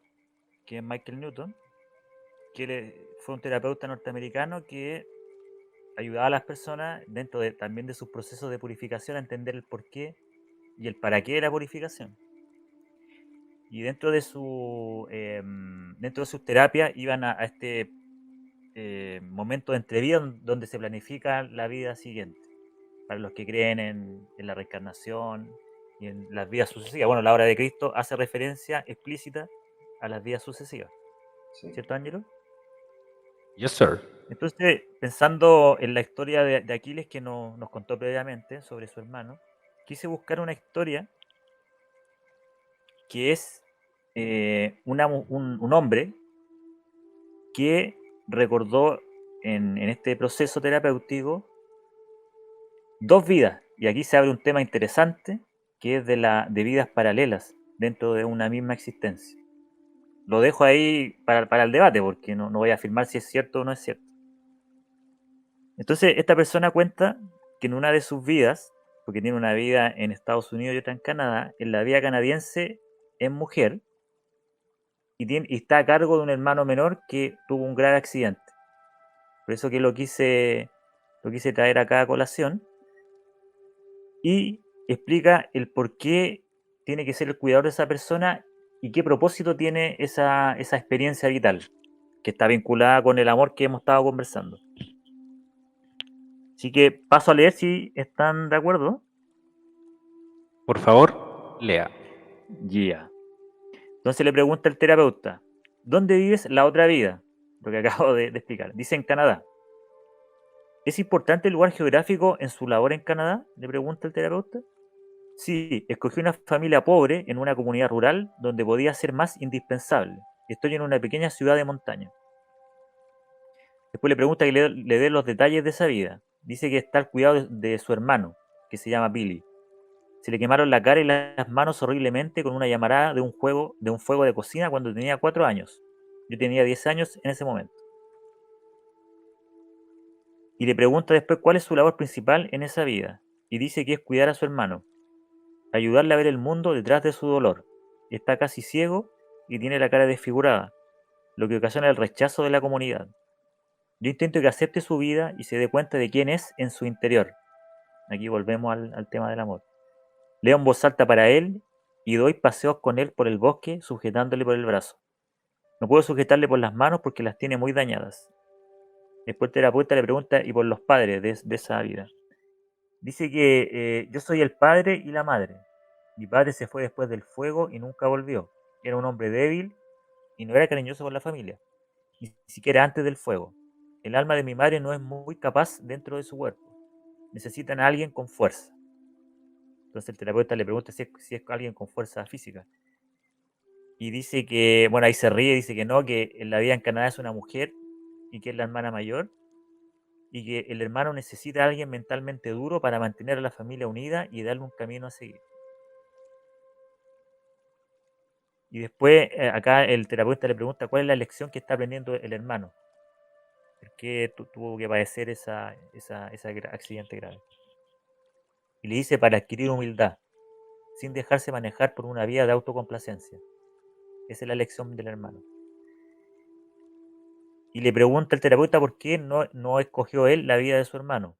que es Michael Newton, que fue un terapeuta norteamericano que ayudaba a las personas también de sus procesos de purificación a entender el porqué y el para qué de la purificación. Y dentro de sus terapias iban a este momento de entrevida donde se planifica la vida siguiente, para los que creen en la reencarnación y en las vidas sucesivas. Bueno, la obra de Cristo hace referencia explícita a las vidas sucesivas, Sí. ¿cierto, Ángelo? Yes, sir. Entonces, pensando en la historia de Aquiles que nos contó previamente sobre su hermano, quise buscar una historia que es un hombre que recordó en este proceso terapéutico dos vidas. Y aquí se abre un tema interesante que es de vidas paralelas dentro de una misma existencia. Lo dejo ahí para el debate porque no voy a afirmar si es cierto o no es cierto. Entonces, esta persona cuenta que en una de sus vidas, porque tiene una vida en Estados Unidos y otra en Canadá, en la vida canadiense es mujer y está a cargo de un hermano menor que tuvo un grave accidente. Por eso que lo quise traer acá a colación. Y explica el por qué tiene que ser el cuidador de esa persona y qué propósito tiene esa experiencia vital, que está vinculada con el amor que hemos estado conversando. Así que paso a leer si están de acuerdo. Por favor, lea. Yeah. Entonces le pregunta el terapeuta, ¿dónde vives la otra vida? Lo que acabo de explicar. Dice en Canadá. ¿Es importante el lugar geográfico en su labor en Canadá? Le pregunta el terapeuta. Sí, escogí una familia pobre en una comunidad rural donde podía ser más indispensable. Estoy en una pequeña ciudad de montaña. Después le pregunta que le dé los detalles de esa vida. Dice que está al cuidado de su hermano, que se llama Billy. Se le quemaron la cara y las manos horriblemente con una llamarada de un fuego de cocina cuando tenía 4 años. Yo tenía 10 años en ese momento. Y le pregunta después cuál es su labor principal en esa vida. Y dice que es cuidar a su hermano, ayudarle a ver el mundo detrás de su dolor. Está casi ciego y tiene la cara desfigurada, lo que ocasiona el rechazo de la comunidad. Yo intento que acepte su vida y se dé cuenta de quién es en su interior. Aquí volvemos al tema del amor. Leo en voz alta para él y doy paseos con él por el bosque sujetándole por el brazo. No puedo sujetarle por las manos porque las tiene muy dañadas. Después el terapeuta le pregunta y por los padres de esa vida. Dice que yo soy el padre y la madre. Mi padre se fue después del fuego y nunca volvió. Era un hombre débil y no era cariñoso con la familia, ni siquiera antes del fuego. El alma de mi madre no es muy capaz dentro de su cuerpo. Necesitan a alguien con fuerza. Entonces el terapeuta le pregunta si es alguien con fuerza física. Y dice que, bueno, ahí se ríe, dice que no, que en la vida en Canadá es una mujer y que es la hermana mayor y que el hermano necesita a alguien mentalmente duro para mantener a la familia unida y darle un camino a seguir. Y después acá el terapeuta le pregunta cuál es la lección que está aprendiendo el hermano. ¿Por qué tuvo que padecer ese accidente grave? Y le dice para adquirir humildad, sin dejarse manejar por una vía de autocomplacencia. Esa es la lección del hermano. Y le pregunta el terapeuta por qué no escogió él la vida de su hermano.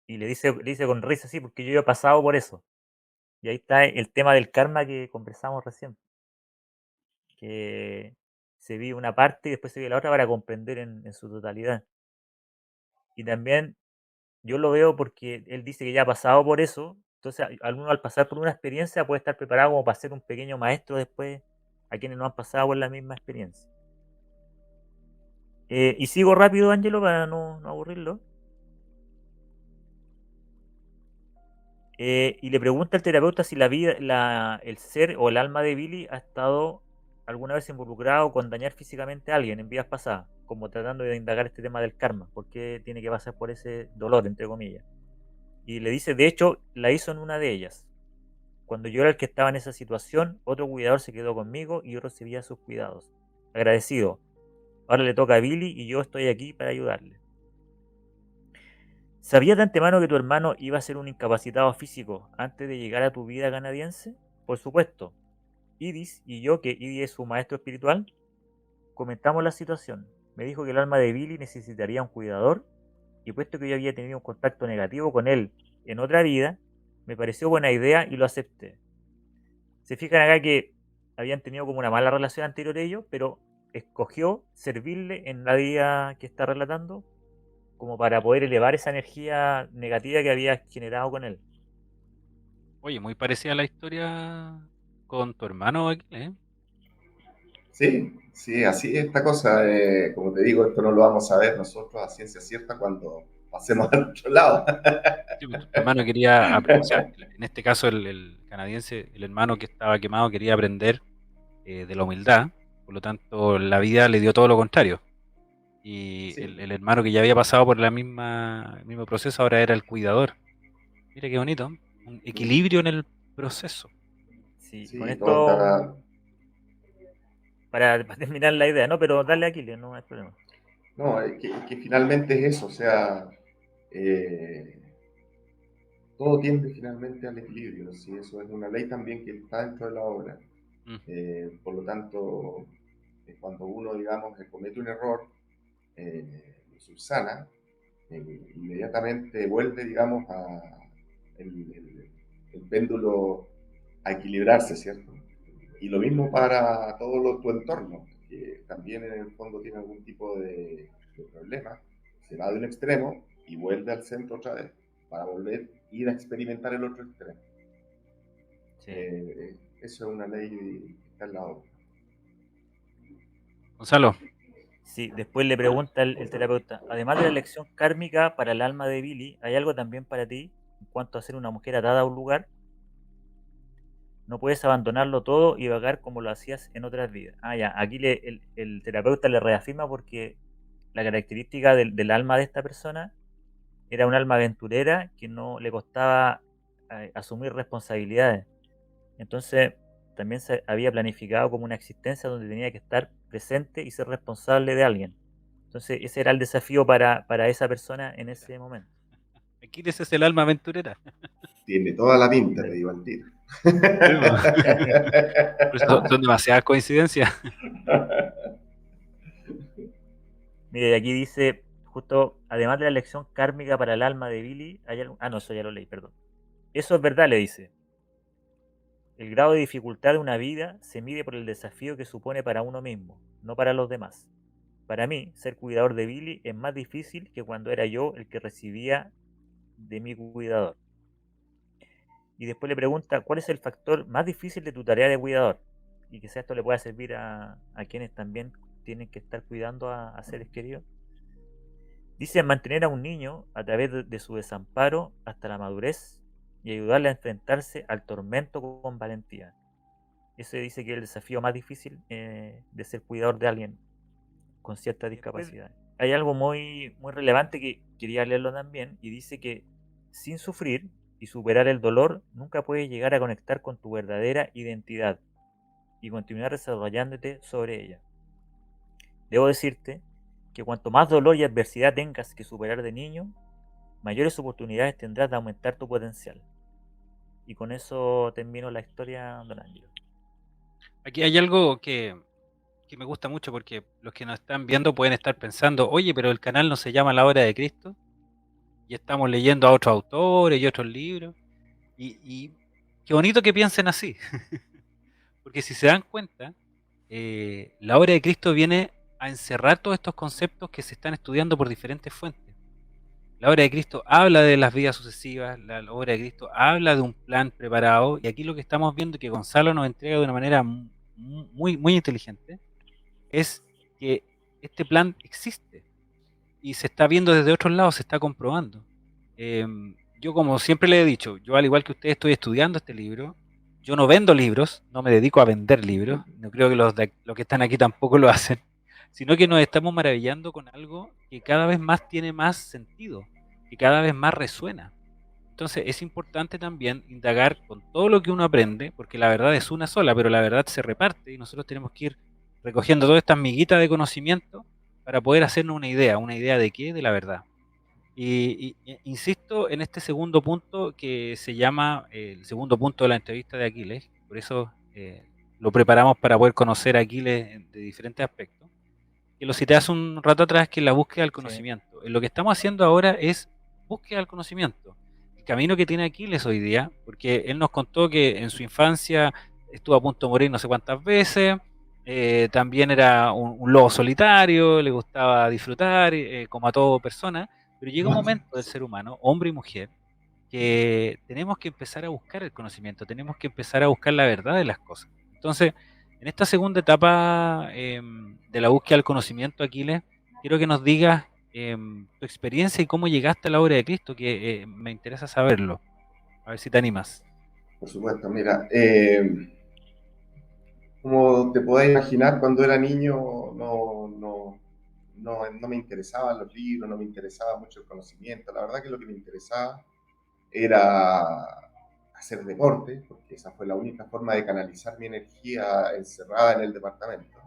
Y le dice con risa, sí, porque yo he pasado por eso. Y ahí está el tema del karma que conversamos recién. Que se vive una parte y después se vive la otra para comprender en su totalidad. Y también yo lo veo porque él dice que ya ha pasado por eso. Entonces, uno al pasar por una experiencia puede estar preparado como para ser un pequeño maestro después a quienes no han pasado por la misma experiencia. Y sigo rápido, Ángelo, para no aburrirlo. Y le pregunta al terapeuta si la vida, el ser o el alma de Billy ha estado alguna vez involucrado con dañar físicamente a alguien en vidas pasadas, como tratando de indagar este tema del karma, por qué tiene que pasar por ese dolor, entre comillas. Y le dice, de hecho, la hizo en una de ellas. Cuando yo era el que estaba en esa situación, otro cuidador se quedó conmigo y yo recibía sus cuidados. Agradecido. Ahora le toca a Billy y yo estoy aquí para ayudarle. ¿Sabías de antemano que tu hermano iba a ser un incapacitado físico antes de llegar a tu vida canadiense? Por supuesto. Idis y yo, que Idis es su maestro espiritual, comentamos la situación. Me dijo que el alma de Billy necesitaría un cuidador y puesto que yo había tenido un contacto negativo con él en otra vida, me pareció buena idea y lo acepté. Se fijan acá que habían tenido como una mala relación anterior ellos, pero escogió servirle en la vida que está relatando como para poder elevar esa energía negativa que había generado con él. Oye, muy parecida a la historia con tu hermano aquí, ¿eh? Sí, sí, así es esta cosa. Como te digo, esto no lo vamos a ver nosotros a ciencia cierta cuando pasemos al otro lado. Sí, pues, tu hermano quería, o sea, en este caso el canadiense, el hermano que estaba quemado quería aprender de la humildad, por lo tanto la vida le dio todo lo contrario. Y Sí, el hermano que ya había pasado por el mismo proceso ahora era el cuidador. Mira qué bonito, un mm, equilibrio en el proceso. Sí, con sí, todo esto, está. para terminar la idea, ¿no? Pero dale aquí, no hay problema. No, que finalmente es eso, o sea, eh, todo tiende finalmente al equilibrio, ¿sí? Eso es una ley también que está dentro de la obra. Mm. Por lo tanto, cuando uno, digamos, comete un error, lo subsana, inmediatamente vuelve, digamos, el péndulo a equilibrarse, ¿cierto? Y lo mismo para tu entorno, que también en el fondo tiene algún tipo de problema, se va de un extremo y vuelve al centro otra vez, para volver a ir a experimentar el otro extremo. Sí. Eso es una ley que está en la obra. Gonzalo, Sí, después le pregunta el terapeuta, además de la lección kármica para el alma de Billy, ¿hay algo también para ti en cuanto a ser una mujer atada a un lugar? No puedes abandonarlo todo y vagar como lo hacías en otras vidas. Ah, ya, aquí el terapeuta le reafirma porque la característica del alma de esta persona era un alma aventurera que no le costaba asumir responsabilidades. Entonces, también se había planificado como una existencia donde tenía que estar presente y ser responsable de alguien. Entonces, ese era el desafío para esa persona en ese momento. aquí ese es el alma aventurera. Tiene toda la pinta, te digo al tiro. Sí, po. Por eso son demasiadas coincidencias. Mire, aquí dice, justo, además de la lección kármica para el alma de Billy, hay algo... Ah, no, eso ya lo leí, perdón. Eso es verdad, le dice. El grado de dificultad de una vida se mide por el desafío que supone para uno mismo, no para los demás. Para mí, ser cuidador de Billy es más difícil que cuando era yo el que recibía de mi cuidador. Y después le pregunta, ¿cuál es el factor más difícil de tu tarea de cuidador? Y quizás esto le pueda servir a quienes también tienen que estar cuidando a seres queridos. Dice mantener a un niño a través de su desamparo hasta la madurez y ayudarle a enfrentarse al tormento con valentía. Ese dice que es el desafío más difícil de ser cuidador de alguien con cierta Después, discapacidad. Hay algo muy, muy relevante que quería leerlo también, y dice que sin sufrir y superar el dolor, nunca puedes llegar a conectar con tu verdadera identidad y continuar desarrollándote sobre ella. Debo decirte que cuanto más dolor y adversidad tengas que superar de niño, mayores oportunidades tendrás de aumentar tu potencial. Y con eso termino la historia, don Ángelo. aquí hay algo que me gusta mucho porque los que nos están viendo pueden estar pensando, oye, pero el canal no se llama La Hora de Cristo y estamos leyendo a otros autores y otros libros. Y qué bonito que piensen así, porque si se dan cuenta, la obra de Cristo viene a encerrar todos estos conceptos que se están estudiando por diferentes fuentes. La obra de Cristo habla de las vidas sucesivas, la obra de Cristo habla de un plan preparado, y aquí lo que estamos viendo que Gonzalo nos entrega de una manera muy, muy inteligente es que este plan existe y se está viendo desde otros lados, se está comprobando. Eh, yo, como siempre le he dicho, yo al igual que usted estoy estudiando este libro, yo no vendo libros, no me dedico a vender libros, no creo que los que están aquí tampoco lo hacen, sino que nos estamos maravillando con algo que cada vez más tiene más sentido, que cada vez más resuena. Entonces es importante también indagar con todo lo que uno aprende, porque la verdad es una sola, pero la verdad se reparte y nosotros tenemos que ir recogiendo todas estas miguitas de conocimiento para poder hacernos una idea de qué, de la verdad. Insisto en este segundo punto que se llama el segundo punto de la entrevista de Aquiles, por eso lo preparamos para poder conocer a Aquiles de diferentes aspectos, que lo cité hace un rato atrás, que es la búsqueda del Sí. conocimiento. Lo que estamos haciendo ahora es búsqueda del conocimiento. El camino que tiene Aquiles hoy día, porque él nos contó que en su infancia estuvo a punto de morir no sé cuántas veces, también era un lobo solitario, le gustaba disfrutar, como a toda persona, pero llega un momento del ser humano, hombre y mujer, que tenemos que empezar a buscar el conocimiento, tenemos que empezar a buscar la verdad de las cosas. Entonces, en esta segunda etapa de la búsqueda del conocimiento, Aquiles, quiero que nos digas tu experiencia y cómo llegaste a la obra de Cristo, que me interesa saberlo. A ver si te animas. Por supuesto, mira, como te podés imaginar, cuando era niño no me interesaban los libros, no me interesaba mucho el conocimiento. La verdad que lo que me interesaba era hacer deporte, porque esa fue la única forma de canalizar mi energía encerrada en el departamento.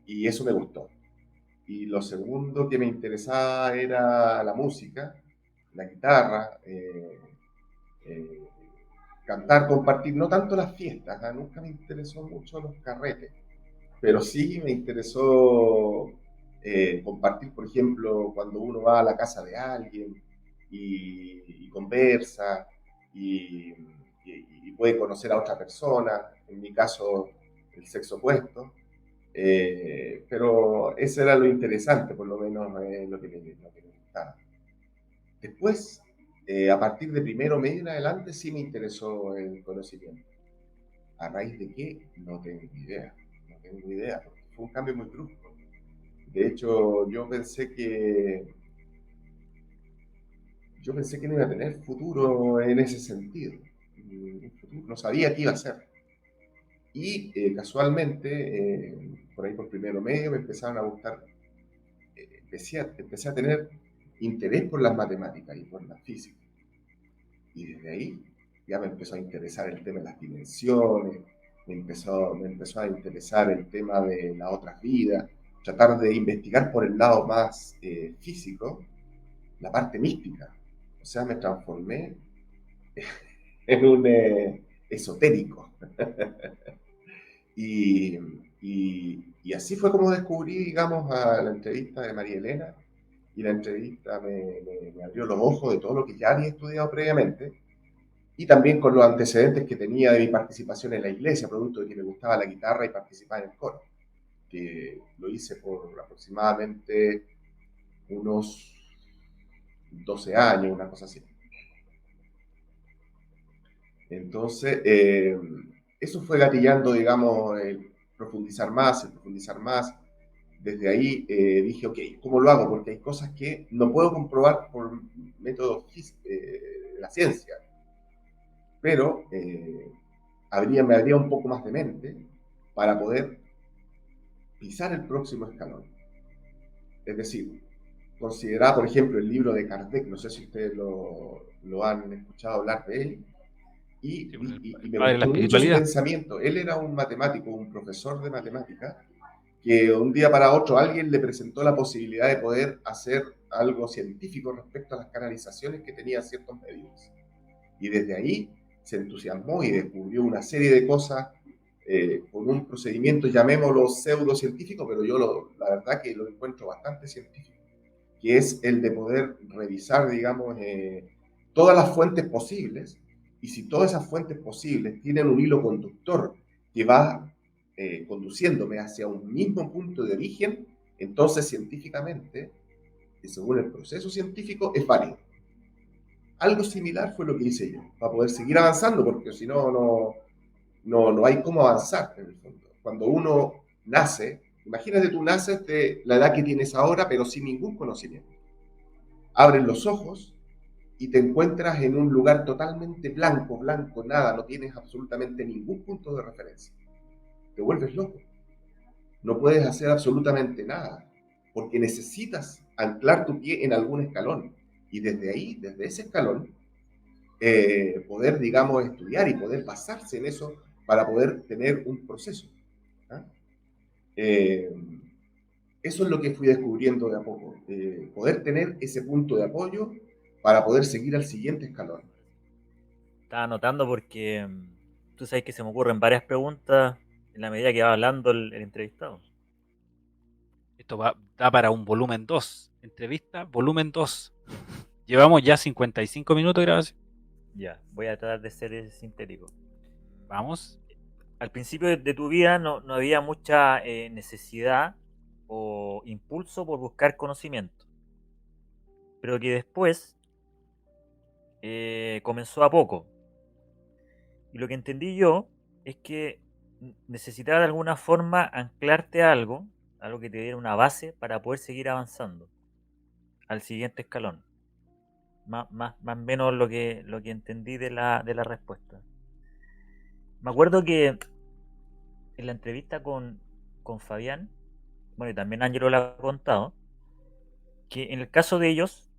Y eso me gustó. Y lo segundo que me interesaba era la música, la guitarra, eh, cantar, compartir, no tanto las fiestas, ¿eh? Nunca me interesó mucho los carretes, pero sí me interesó compartir, por ejemplo, cuando uno va a la casa de alguien y conversa y, y, puede conocer a otra persona, en mi caso el sexo opuesto, pero eso era lo interesante, por lo menos lo que me gustaba. Después, a partir de primero medio en adelante, sí me interesó el conocimiento. ¿A raíz de qué? No tengo idea. No tengo idea, porque fue un cambio muy brusco. De hecho, yo pensé que no iba a tener futuro en ese sentido. No sabía qué iba a hacer. Y casualmente, por ahí por primero medio, me empezaron a gustar, empecé a tener interés por las matemáticas y por la física. Y desde ahí ya me empezó a interesar el tema de las dimensiones, me empezó a interesar el tema de las otras vidas, tratar de investigar por el lado más físico, la parte mística. O sea, me transformé en un esotérico. y, y así fue como descubrí, digamos, a la entrevista de María Elena, y la entrevista me abrió los ojos de todo lo que ya había estudiado previamente, y también con los antecedentes que tenía de mi participación en la iglesia, producto de que me gustaba la guitarra y participar en el coro, que lo hice por aproximadamente unos 12 años, una cosa así. Entonces, eso fue gatillando, digamos, el profundizar más, el profundizar más. Desde ahí dije, ok, ¿cómo lo hago? Porque hay cosas que no puedo comprobar por métodos de la ciencia, pero me habría un poco más de mente para poder pisar el próximo escalón. Es decir, consideraba, por ejemplo, el libro de Kardec, no sé si ustedes lo han escuchado hablar de él, Sí, pues, y el me padre de la gustó mucho su espiritualidad. pensamiento. Él era un matemático, un profesor de matemática, que un día para otro alguien le presentó la posibilidad de poder hacer algo científico respecto a las canalizaciones que tenían ciertos medios. Y desde ahí se entusiasmó y descubrió una serie de cosas con un procedimiento, llamémoslo pseudocientífico, pero yo la verdad que lo encuentro bastante científico, que es el de poder revisar, digamos, todas las fuentes posibles, y si todas esas fuentes posibles tienen un hilo conductor que va conduciéndome hacia un mismo punto de origen, entonces científicamente, y según el proceso científico, es válido. Algo similar fue lo que hice yo, para poder seguir avanzando, porque si no, no hay cómo avanzar en el fondo. Cuando uno nace, imagínate tú naces de la edad que tienes ahora, pero sin ningún conocimiento. Abres los ojos y te encuentras en un lugar totalmente blanco, blanco, nada, no tienes absolutamente ningún punto de referencia. Te vuelves loco. No puedes hacer absolutamente nada, porque necesitas anclar tu pie en algún escalón. Y desde ahí, desde ese escalón, poder, digamos, estudiar y poder basarse en eso para poder tener un proceso. ¿Ah? Eh, Eso es lo que fui descubriendo de a poco, poder tener ese punto de apoyo para poder seguir al siguiente escalón. Estaba anotando porque tú sabes que se me ocurren varias preguntas en la medida que va hablando el entrevistado. Esto da para un volumen 2. Entrevista, volumen 2. Llevamos ya 55 minutos de grabación. Ya, voy a tratar de ser sintético. Vamos. Al principio de tu vida no había mucha necesidad o impulso por buscar conocimiento, pero que después comenzó a poco. Y lo que entendí yo es que necesitaba de alguna forma anclarte a algo que te diera una base para poder seguir avanzando al siguiente escalón. Más o menos lo que entendí de la respuesta. Me acuerdo que en la entrevista con Fabián, bueno, y también Ángelo lo ha contado, que en el caso de ellos,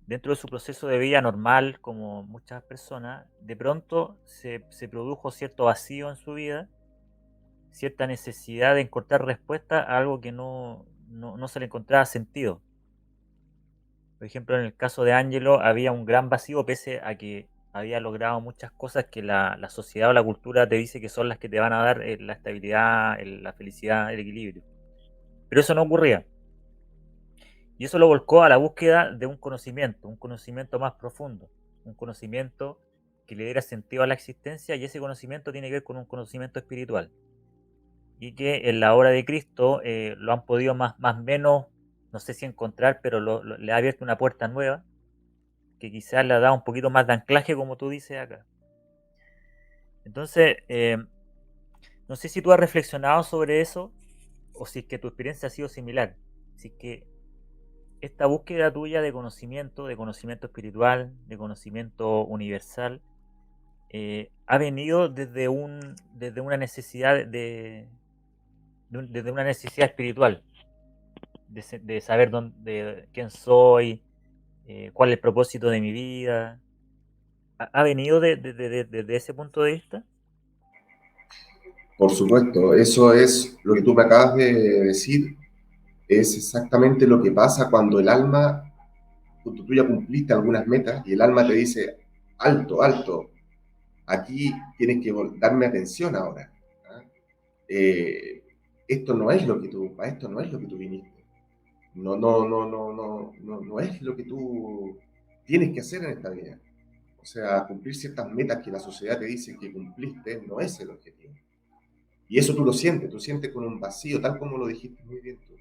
dentro de su proceso de vida normal, como muchas personas, de pronto se produjo cierto vacío en su vida, cierta necesidad de encontrar respuesta a algo que no se le encontraba sentido. Por ejemplo, en el caso de Ángelo había un gran vacío pese a que había logrado muchas cosas que la sociedad o la cultura te dice que son las que te van a dar la estabilidad, la felicidad, el equilibrio. Pero eso no ocurría. Y eso lo volcó a la búsqueda de un conocimiento más profundo, un conocimiento que le diera sentido a la existencia, y ese conocimiento tiene que ver con un conocimiento espiritual. Y que en la obra de Cristo lo han podido más o menos, no sé si encontrar, pero le ha abierto una puerta nueva, que quizás le da un poquito más de anclaje, como tú dices acá. Entonces, no sé si tú has reflexionado sobre eso, o si es que tu experiencia ha sido similar. Si es que esta búsqueda tuya de conocimiento espiritual, de conocimiento universal, ha venido desde una necesidad desde una necesidad espiritual, de saber quién soy, cuál es el propósito de mi vida. ¿Ha venido desde ese punto de vista? Por supuesto, eso es lo que tú me acabas de decir, es exactamente lo que pasa cuando el alma, cuando tú ya cumpliste algunas metas y el alma te dice, alto, alto, aquí tienes que darme atención ahora. ¿Ah? Eh, Esto no es lo que tú, para esto no es lo que tú viniste. No es lo que tú tienes que hacer en esta vida. O sea, cumplir ciertas metas que la sociedad te dice que cumpliste no es el objetivo. Y eso tú sientes con un vacío, tal como lo dijiste muy bien tú.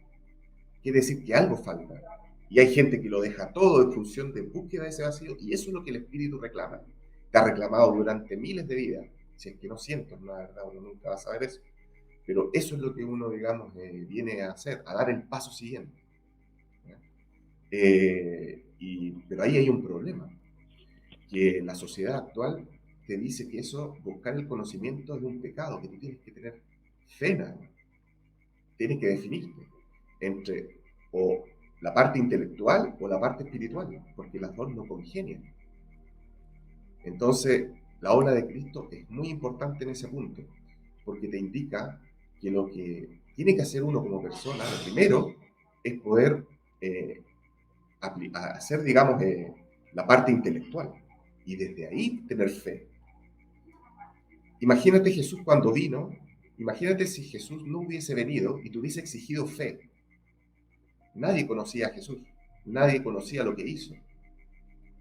Quiere decir que algo falta. Y hay gente que lo deja todo en función de búsqueda de ese vacío, y eso es lo que el espíritu reclama. Te ha reclamado durante miles de vidas, si es que no cientos, la verdad, uno nunca va a saber eso. Pero eso es lo que uno, digamos, viene a hacer, a dar el paso siguiente. Pero ahí hay un problema, que la sociedad actual te dice que eso, buscar el conocimiento es un pecado, que tú tienes que tener fe nada más. Tienes que definirte entre o la parte intelectual o la parte espiritual, porque las dos no congenian. Entonces, la obra de Cristo es muy importante en ese punto, porque te indica que lo que tiene que hacer uno como persona, lo primero, es poder hacer, digamos, la parte intelectual, y desde ahí tener fe. Imagínate Jesús cuando vino, imagínate si Jesús no hubiese venido y te hubiese exigido fe. Nadie conocía a Jesús, nadie conocía lo que hizo.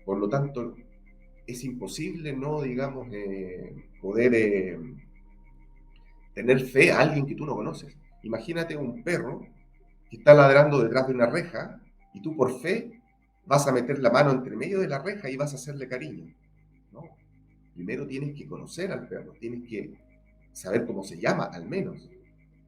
Por lo tanto, es imposible no, digamos, poder tener fe a alguien que tú no conoces. Imagínate un perro que está ladrando detrás de una reja y tú por fe vas a meter la mano entre medio de la reja y vas a hacerle cariño. No, primero tienes que conocer al perro, tienes que saber cómo se llama, al menos,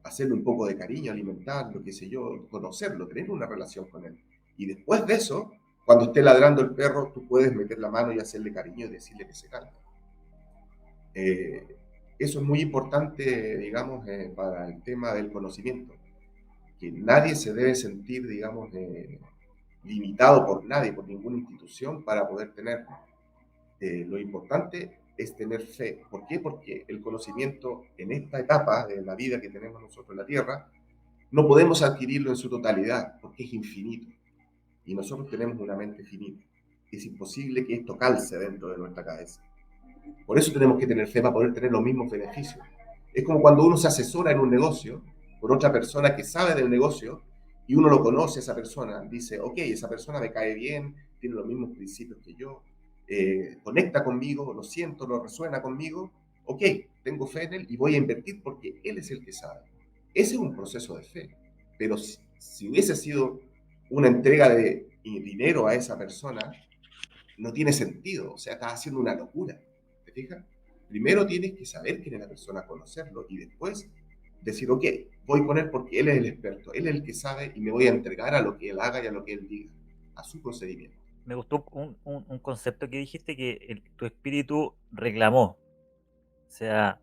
hacerle un poco de cariño, alimentarlo, qué sé yo, conocerlo, tener una relación con él. Y después de eso, cuando esté ladrando el perro, tú puedes meter la mano y hacerle cariño y decirle que se calme. Eso es muy importante, digamos, para el tema del conocimiento, que nadie se debe sentir, digamos, limitado por nadie, por ninguna institución para poder tenerlo. Lo importante es tener fe. ¿Por qué? Porque el conocimiento en esta etapa de la vida que tenemos nosotros en la Tierra, no podemos adquirirlo en su totalidad, porque es infinito. Y nosotros tenemos una mente finita. Es imposible que esto calce dentro de nuestra cabeza. Por eso tenemos que tener fe para poder tener los mismos beneficios. Es como cuando uno se asesora en un negocio con otra persona que sabe del negocio y uno lo conoce a esa persona. Dice, ok, esa persona me cae bien, tiene los mismos principios que yo, conecta conmigo, lo siento, lo resuena conmigo. Ok, tengo fe en él y voy a invertir porque él es el que sabe. Ese es un proceso de fe. Pero si hubiese sido una entrega de dinero a esa persona, no tiene sentido. O sea, estás haciendo una locura. ¿Te fijas? Primero tienes que saber quién es la persona, conocerlo y después decir, ok, voy con él porque él es el experto, él es el que sabe y me voy a entregar a lo que él haga y a lo que él diga, a su procedimiento. Me gustó un concepto que dijiste, que tu espíritu reclamó. O sea,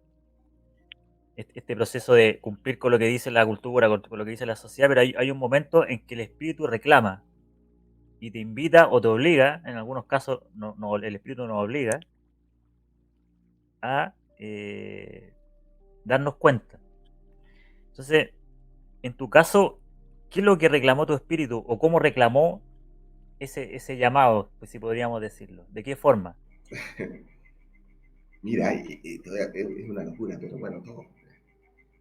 este proceso de cumplir con lo que dice la cultura, con lo que dice la sociedad, pero hay un momento en que el espíritu reclama y te invita o te obliga, en algunos casos el espíritu nos obliga a darnos cuenta. Entonces, en tu caso, ¿qué es lo que reclamó tu espíritu o cómo reclamó ese llamado, pues, si podríamos decirlo? ¿De qué forma? Mira, es una locura, pero bueno, todo.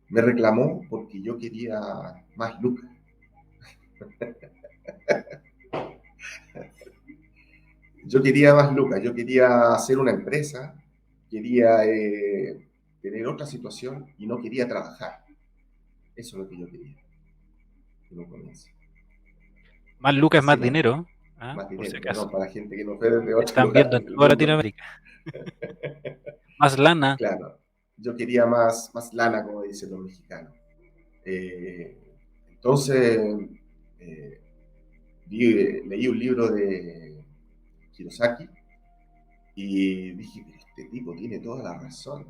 Me reclamó porque yo quería más lucas. Yo quería más lucas, yo quería hacer una empresa, quería tener otra situación y no quería trabajar. Eso es lo que yo quería. Que no comience. Más lucas es Sí, más dinero, ¿ah? más Por si dinero, acaso. perdón, para la gente que nos ve desde otro Están lugar viendo en del toda mundo. Latinoamérica. Más lana. Claro, yo quería más lana, como dicen los mexicanos. Entonces, eh, leí un libro de Kiyosaki y dije, pero este tipo tiene toda la razón.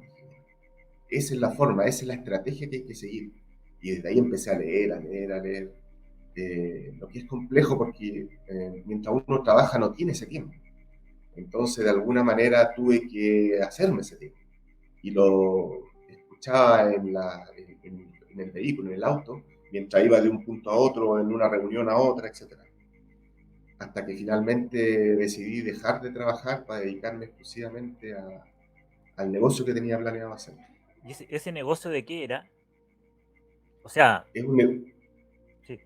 Esa es la forma, esa es la estrategia que hay que seguir. Y desde ahí empecé a leer, a leer, a leer. Lo que es complejo porque mientras uno trabaja no tiene ese tiempo. Entonces, de alguna manera tuve que hacerme ese tiempo. Y lo escuchaba en el vehículo, en el auto, mientras iba de un punto a otro, en una reunión a otra, etc. Hasta que finalmente decidí dejar de trabajar para dedicarme exclusivamente al negocio que tenía planeado hacer. ¿Y ese negocio de qué era? O sea, Es un, sí,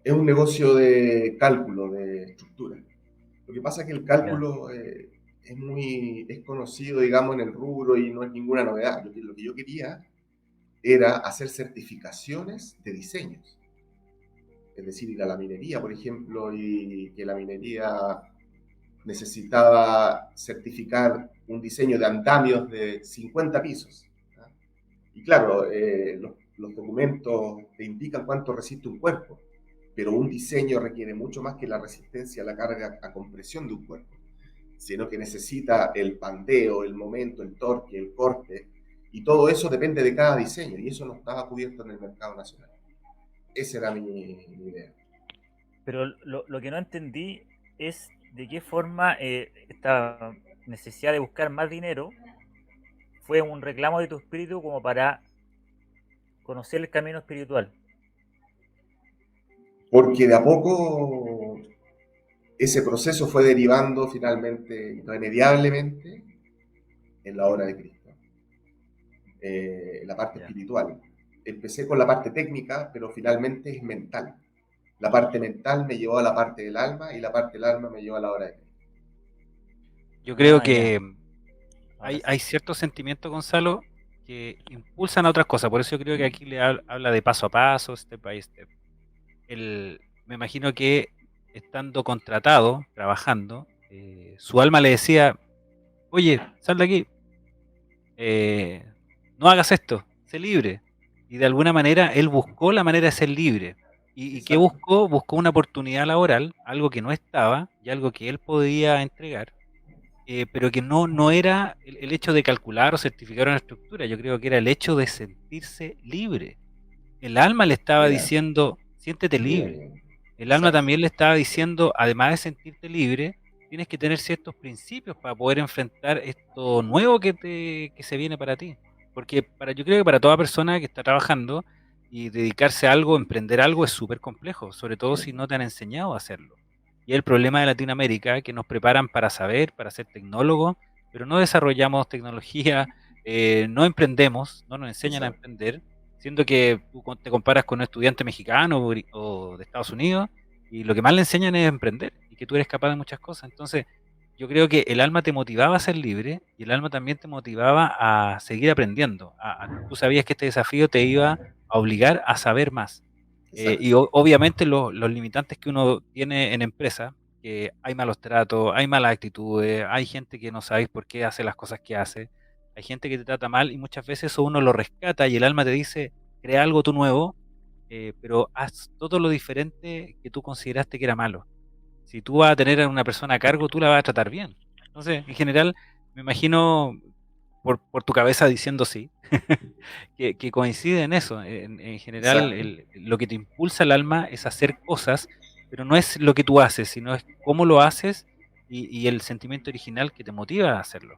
es un negocio de cálculo, de estructura. Lo que pasa es que el ya. cálculo es conocido, digamos, en el rubro y no es ninguna novedad. Lo que yo quería era hacer certificaciones de diseños. Es decir, ir a la minería, por ejemplo, y que la minería necesitaba certificar un diseño de andamios de 50 pisos. ¿Ah? Y claro, los documentos te indican cuánto resiste un cuerpo, pero un diseño requiere mucho más que la resistencia a la carga a compresión de un cuerpo. sino que necesita el pandeo, el momento, el torque, el corte, y todo eso depende de cada diseño, y eso no estaba cubierto en el mercado nacional. Esa era mi idea. Pero lo que no entendí es de qué forma esta necesidad de buscar más dinero fue un reclamo de tu espíritu como para conocer el camino espiritual. Porque de a poco ese proceso fue derivando finalmente, irremediablemente, en la obra de Cristo, la parte Ya. espiritual. Empecé con la parte técnica, pero finalmente es mental. La parte mental me llevó a la parte del alma y la parte del alma me llevó a la obra de Cristo. Yo creo Ya. que Ahora hay sí. ciertos sentimientos, Gonzalo, que impulsan a otras cosas. Por eso yo creo que aquí le habla de paso a paso, step by step. Me imagino que estando contratado, trabajando, su alma le decía, oye, sal de aquí, eh, no hagas esto, sé libre. Y de alguna manera él buscó la manera de ser libre. ¿Y qué Exacto. buscó? Buscó una oportunidad laboral, algo que no estaba y algo que él podía entregar, pero que no era el hecho de calcular o certificar una estructura. Yo creo que era el hecho de sentirse libre. El alma le estaba Mira, diciendo, siéntete mira libre. bien. El alma Exacto. también le estaba diciendo, además de sentirte libre, tienes que tener ciertos principios para poder enfrentar esto nuevo que se viene para ti. Porque yo creo que para toda persona que está trabajando y dedicarse a algo, emprender algo es súper complejo, sobre todo si no te han enseñado a hacerlo. Y el problema de Latinoamérica, que nos preparan para saber, para ser tecnólogos, pero no desarrollamos tecnología, no emprendemos, no nos enseñan a Exacto. emprender, siendo que tú te comparas con un estudiante mexicano o de Estados Unidos y lo que más le enseñan es emprender y que tú eres capaz de muchas cosas. Entonces, yo creo que el alma te motivaba a ser libre y el alma también te motivaba a seguir aprendiendo. Tú sabías que este desafío te iba a obligar a saber más. Exacto. Obviamente los limitantes que uno tiene en empresa, que hay malos tratos, hay malas actitudes, hay gente que no sabes por qué hace las cosas que hace, hay gente que te trata mal y muchas veces eso uno lo rescata y el alma te dice, crea algo tú nuevo, pero haz todo lo diferente que tú consideraste que era malo. Si tú vas a tener a una persona a cargo, tú la vas a tratar bien. Entonces, en general, me imagino por tu cabeza diciendo sí, que coincide en eso. En general, Exacto. lo que te impulsa el alma es hacer cosas, pero no es lo que tú haces, sino es cómo lo haces y el sentimiento original que te motiva a hacerlo,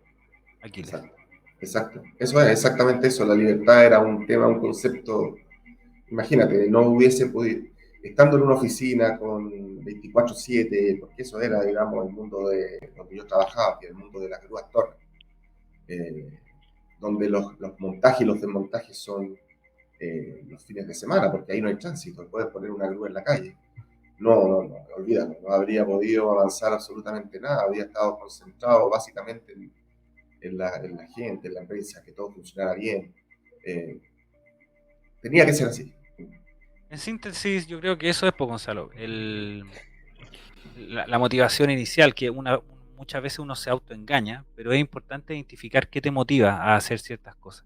Aquiles. Exacto. Exacto. Eso es exactamente eso. La libertad era un tema, un concepto. Imagínate, no hubiese podido, estando en una oficina con 24/7, porque eso era, digamos, el mundo de donde yo trabajaba, que era el mundo de las grúas torres, eh, donde los montajes y los desmontajes son los fines de semana, porque ahí no hay tránsito, puedes poner una grúa en la calle. No, olvídalo, no habría podido avanzar absolutamente nada, habría estado concentrado básicamente en la gente, en la empresa, que todo funcionara bien. Eh, Tenía que ser así. En síntesis, yo creo que eso es, pues, Gonzalo, la motivación inicial, que muchas veces uno se autoengaña, pero es importante identificar qué te motiva a hacer ciertas cosas.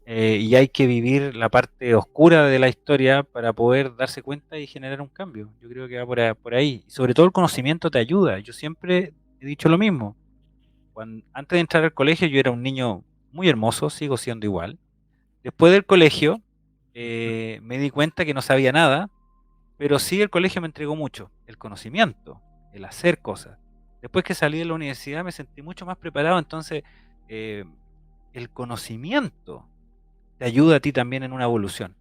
Y hay que vivir la parte oscura de la historia para poder darse cuenta y generar un cambio. Yo creo que va por ahí. Y sobre todo el conocimiento te ayuda. Yo siempre he dicho lo mismo. Antes de entrar al colegio yo era un niño muy hermoso, sigo siendo igual. Después del colegio me di cuenta que no sabía nada, pero sí el colegio me entregó mucho, el conocimiento, el hacer cosas. Después que salí de la universidad me sentí mucho más preparado, entonces eh, el conocimiento te ayuda a ti también en una evolución.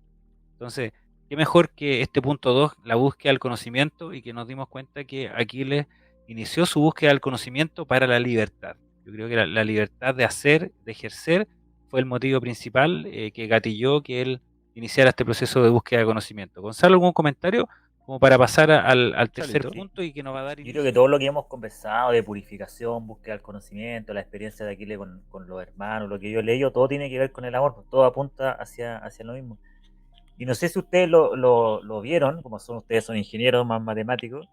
Entonces, qué mejor que este punto 2, la búsqueda del conocimiento, y que nos dimos cuenta que Aquiles inició su búsqueda del conocimiento para la libertad. Yo creo que la libertad de hacer, de ejercer, fue el motivo principal que gatilló que él iniciara este proceso de búsqueda de conocimiento. Gonzalo, ¿algún comentario como para pasar al tercer Chalito. punto y que nos va a dar Yo creo que inicio? todo lo que hemos conversado de purificación, búsqueda del conocimiento, la experiencia de Aquiles con los hermanos, lo que yo he leído, todo tiene que ver con el amor, pues todo apunta hacia lo mismo. Y no sé si ustedes lo vieron, como ustedes son ingenieros más matemáticos,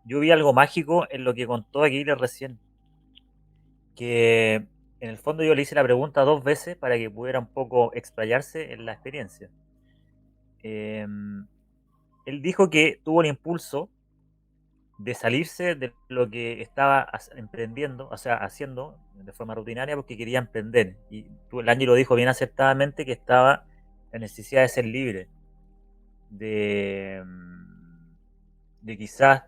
yo vi algo mágico en lo que contó Aquiles recién, que en el fondo yo le hice la pregunta dos veces para que pudiera un poco explayarse en la experiencia. Él dijo que tuvo el impulso de salirse de lo que estaba emprendiendo, o sea, haciendo de forma rutinaria porque quería emprender. Y el Ángel lo dijo bien acertadamente, que estaba la necesidad de ser libre, de, de quizás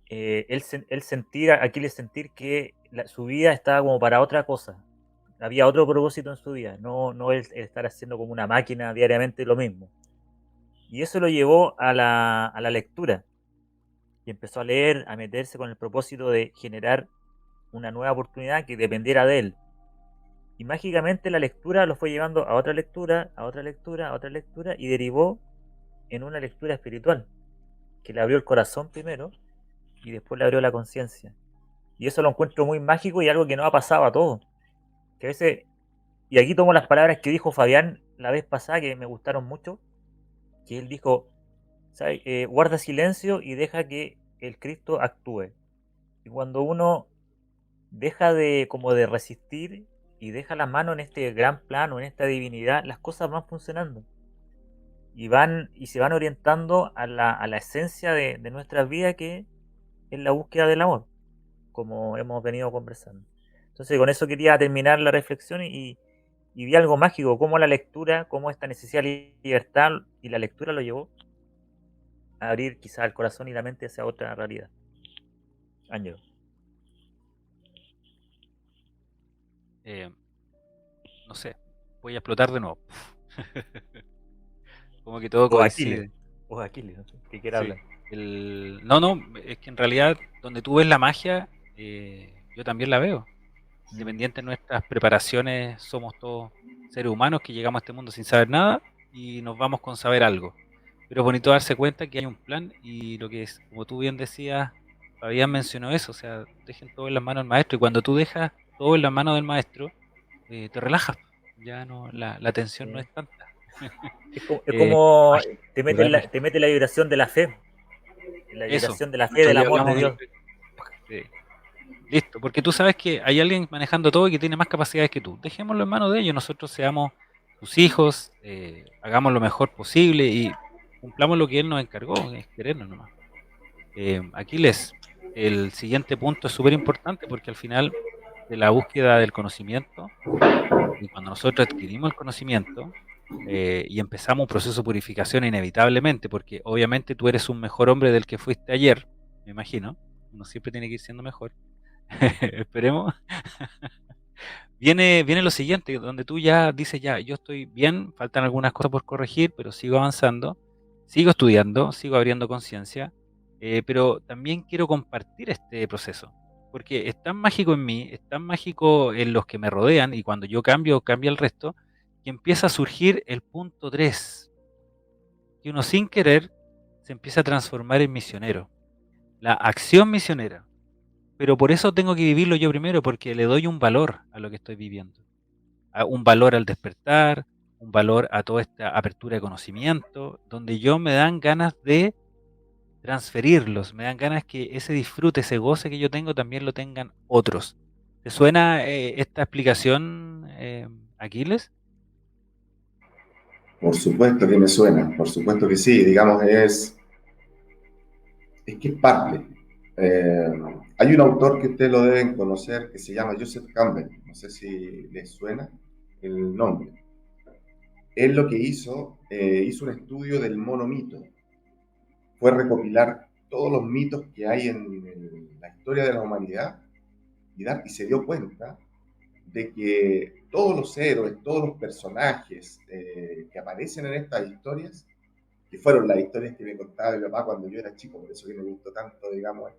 él sentir, Aquiles sentir que su vida estaba como para otra cosa. Había otro propósito en su vida, no el estar haciendo como una máquina diariamente lo mismo. Y eso lo llevó a la lectura. Y empezó a leer, a meterse con el propósito de generar una nueva oportunidad que dependiera de él. Y mágicamente la lectura lo fue llevando a otra lectura, a otra lectura, a otra lectura, y derivó en una lectura espiritual, que le abrió el corazón primero y después le abrió la conciencia. Y eso lo encuentro muy mágico y algo que no ha pasado a todos. Que a veces, y aquí tomo las palabras que dijo Fabián la vez pasada, que me gustaron mucho, que él dijo, ¿sabes? Guarda silencio y deja que el Cristo actúe. Y cuando uno deja de como de resistir y deja la mano en este gran plano, en esta divinidad, las cosas van funcionando y se van orientando a la esencia de nuestras vidas, que es la búsqueda del amor, como hemos venido conversando. Entonces con eso quería terminar la reflexión y vi algo mágico, cómo la lectura, cómo esta necesidad de libertad y la lectura lo llevó a abrir quizás el corazón y la mente hacia otra realidad. Ángel. No sé, voy a explotar de nuevo. Como que todo O Aquiles. coincide. O Aquiles, no sé, que quiera Sí. hablar. No, no, es que en realidad donde tú ves la magia, yo también la veo. Independiente de nuestras preparaciones, somos todos seres humanos que llegamos a este mundo sin saber nada y nos vamos con saber algo. Pero es bonito darse cuenta que hay un plan y lo que es, como tú bien decías, Fabián mencionó eso, o sea, dejen todo en las manos del maestro y cuando tú dejas todo en las manos del maestro, te relajas, ya no, la tensión no Sí. es tanta. Es como Magia, ¿verdad? Magia. te mete la vibración de la Eso, vibración de la el fe, otro del día amor de hablamos Dios. de- listo, porque tú sabes que hay alguien manejando todo y que tiene más capacidades que tú. Dejémoslo en manos de ellos, nosotros seamos sus hijos, hagamos lo mejor posible y cumplamos lo que él nos encargó, es querernos nomás. Aquiles, el siguiente punto es súper importante porque al final de la búsqueda del conocimiento, y cuando nosotros adquirimos el conocimiento y empezamos un proceso de purificación inevitablemente, porque obviamente tú eres un mejor hombre del que fuiste ayer, me imagino, uno siempre tiene que ir siendo mejor, esperemos. Viene lo siguiente, donde tú ya dices, ya, yo estoy bien, faltan algunas cosas por corregir, pero sigo avanzando, sigo estudiando, sigo abriendo conciencia, pero también quiero compartir este proceso, porque es tan mágico en mí, es tan mágico en los que me rodean, y cuando yo cambio, cambia el resto, que empieza a surgir el punto 3 que uno sin querer se empieza a transformar en misionero, la acción misionera. Pero por eso tengo que vivirlo yo primero, porque le doy un valor a lo que estoy viviendo, un valor al despertar, un valor a toda esta apertura de conocimiento, donde yo me dan ganas de transferirlos, me dan ganas que ese disfrute, ese goce que yo tengo también lo tengan otros. ¿Te suena esta explicación, Aquiles? Por supuesto que me suena, por supuesto que sí, digamos, es que es parte. Eh, Hay un autor que ustedes lo deben conocer que se llama Joseph Campbell, no sé si les suena el nombre. Él lo que hizo un estudio del monomito, fue recopilar todos los mitos que hay en la historia de la humanidad y se dio cuenta de que todos los héroes, todos los personajes que aparecen en estas historias, que fueron las historias que me contaba mi papá cuando yo era chico, por eso que me gustó tanto, digamos,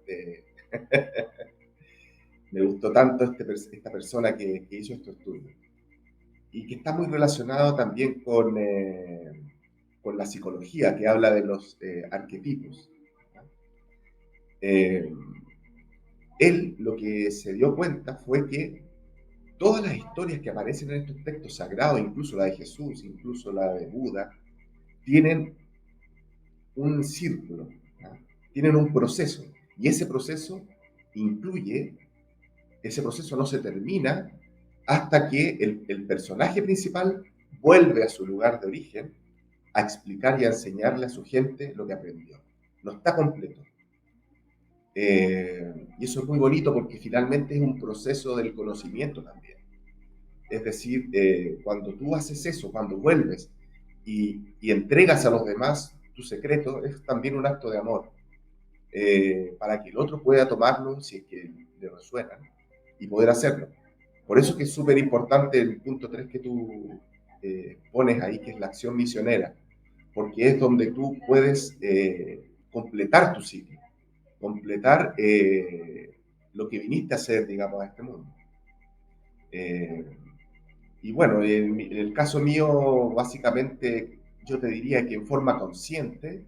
me gustó tanto esta persona que hizo este estudio. Y que está muy relacionado también con la psicología, que habla de los arquetipos. Eh, Él lo que se dio cuenta fue que todas las historias que aparecen en estos textos sagrados, incluso la de Jesús, incluso la de Buda, tienen un círculo, ¿no? Tienen un proceso, y incluye, ese proceso no se termina hasta que el personaje principal vuelve a su lugar de origen a explicar y a enseñarle a su gente lo que aprendió. No está completo. Y eso es muy bonito porque finalmente es un proceso del conocimiento también. Es decir, cuando tú haces eso, cuando vuelves y entregas a los demás tu secreto, es también un acto de amor, para que el otro pueda tomarlo si es que le resuena y poder hacerlo. Por eso que es súper importante el punto 3 que tú pones ahí, que es la acción misionera, porque es donde tú puedes completar tu ciclo, completar lo que viniste a hacer, digamos, a este mundo. Eh, y bueno, en el caso mío, básicamente, yo te diría que en forma consciente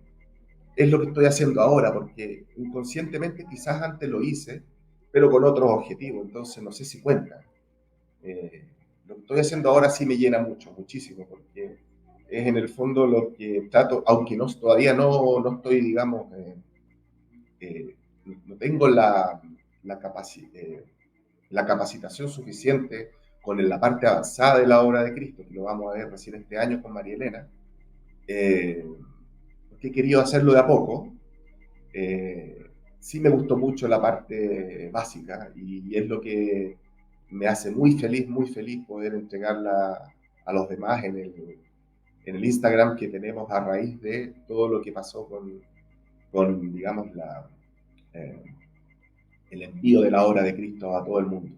es lo que estoy haciendo ahora, porque inconscientemente quizás antes lo hice, pero con otros objetivos, entonces no sé si cuenta. Eh, lo que estoy haciendo ahora sí me llena mucho, muchísimo, porque es en el fondo lo que trato, aunque no, todavía no estoy, digamos, no tengo la capacitación suficiente con la parte avanzada de la obra de Cristo, que lo vamos a ver recién este año con María Elena, porque he querido hacerlo de a poco. Sí me gustó mucho la parte básica y es lo que me hace muy feliz poder entregarla a los demás en el Instagram que tenemos a raíz de todo lo que pasó con digamos, eh, el envío de la obra de Cristo a todo el mundo.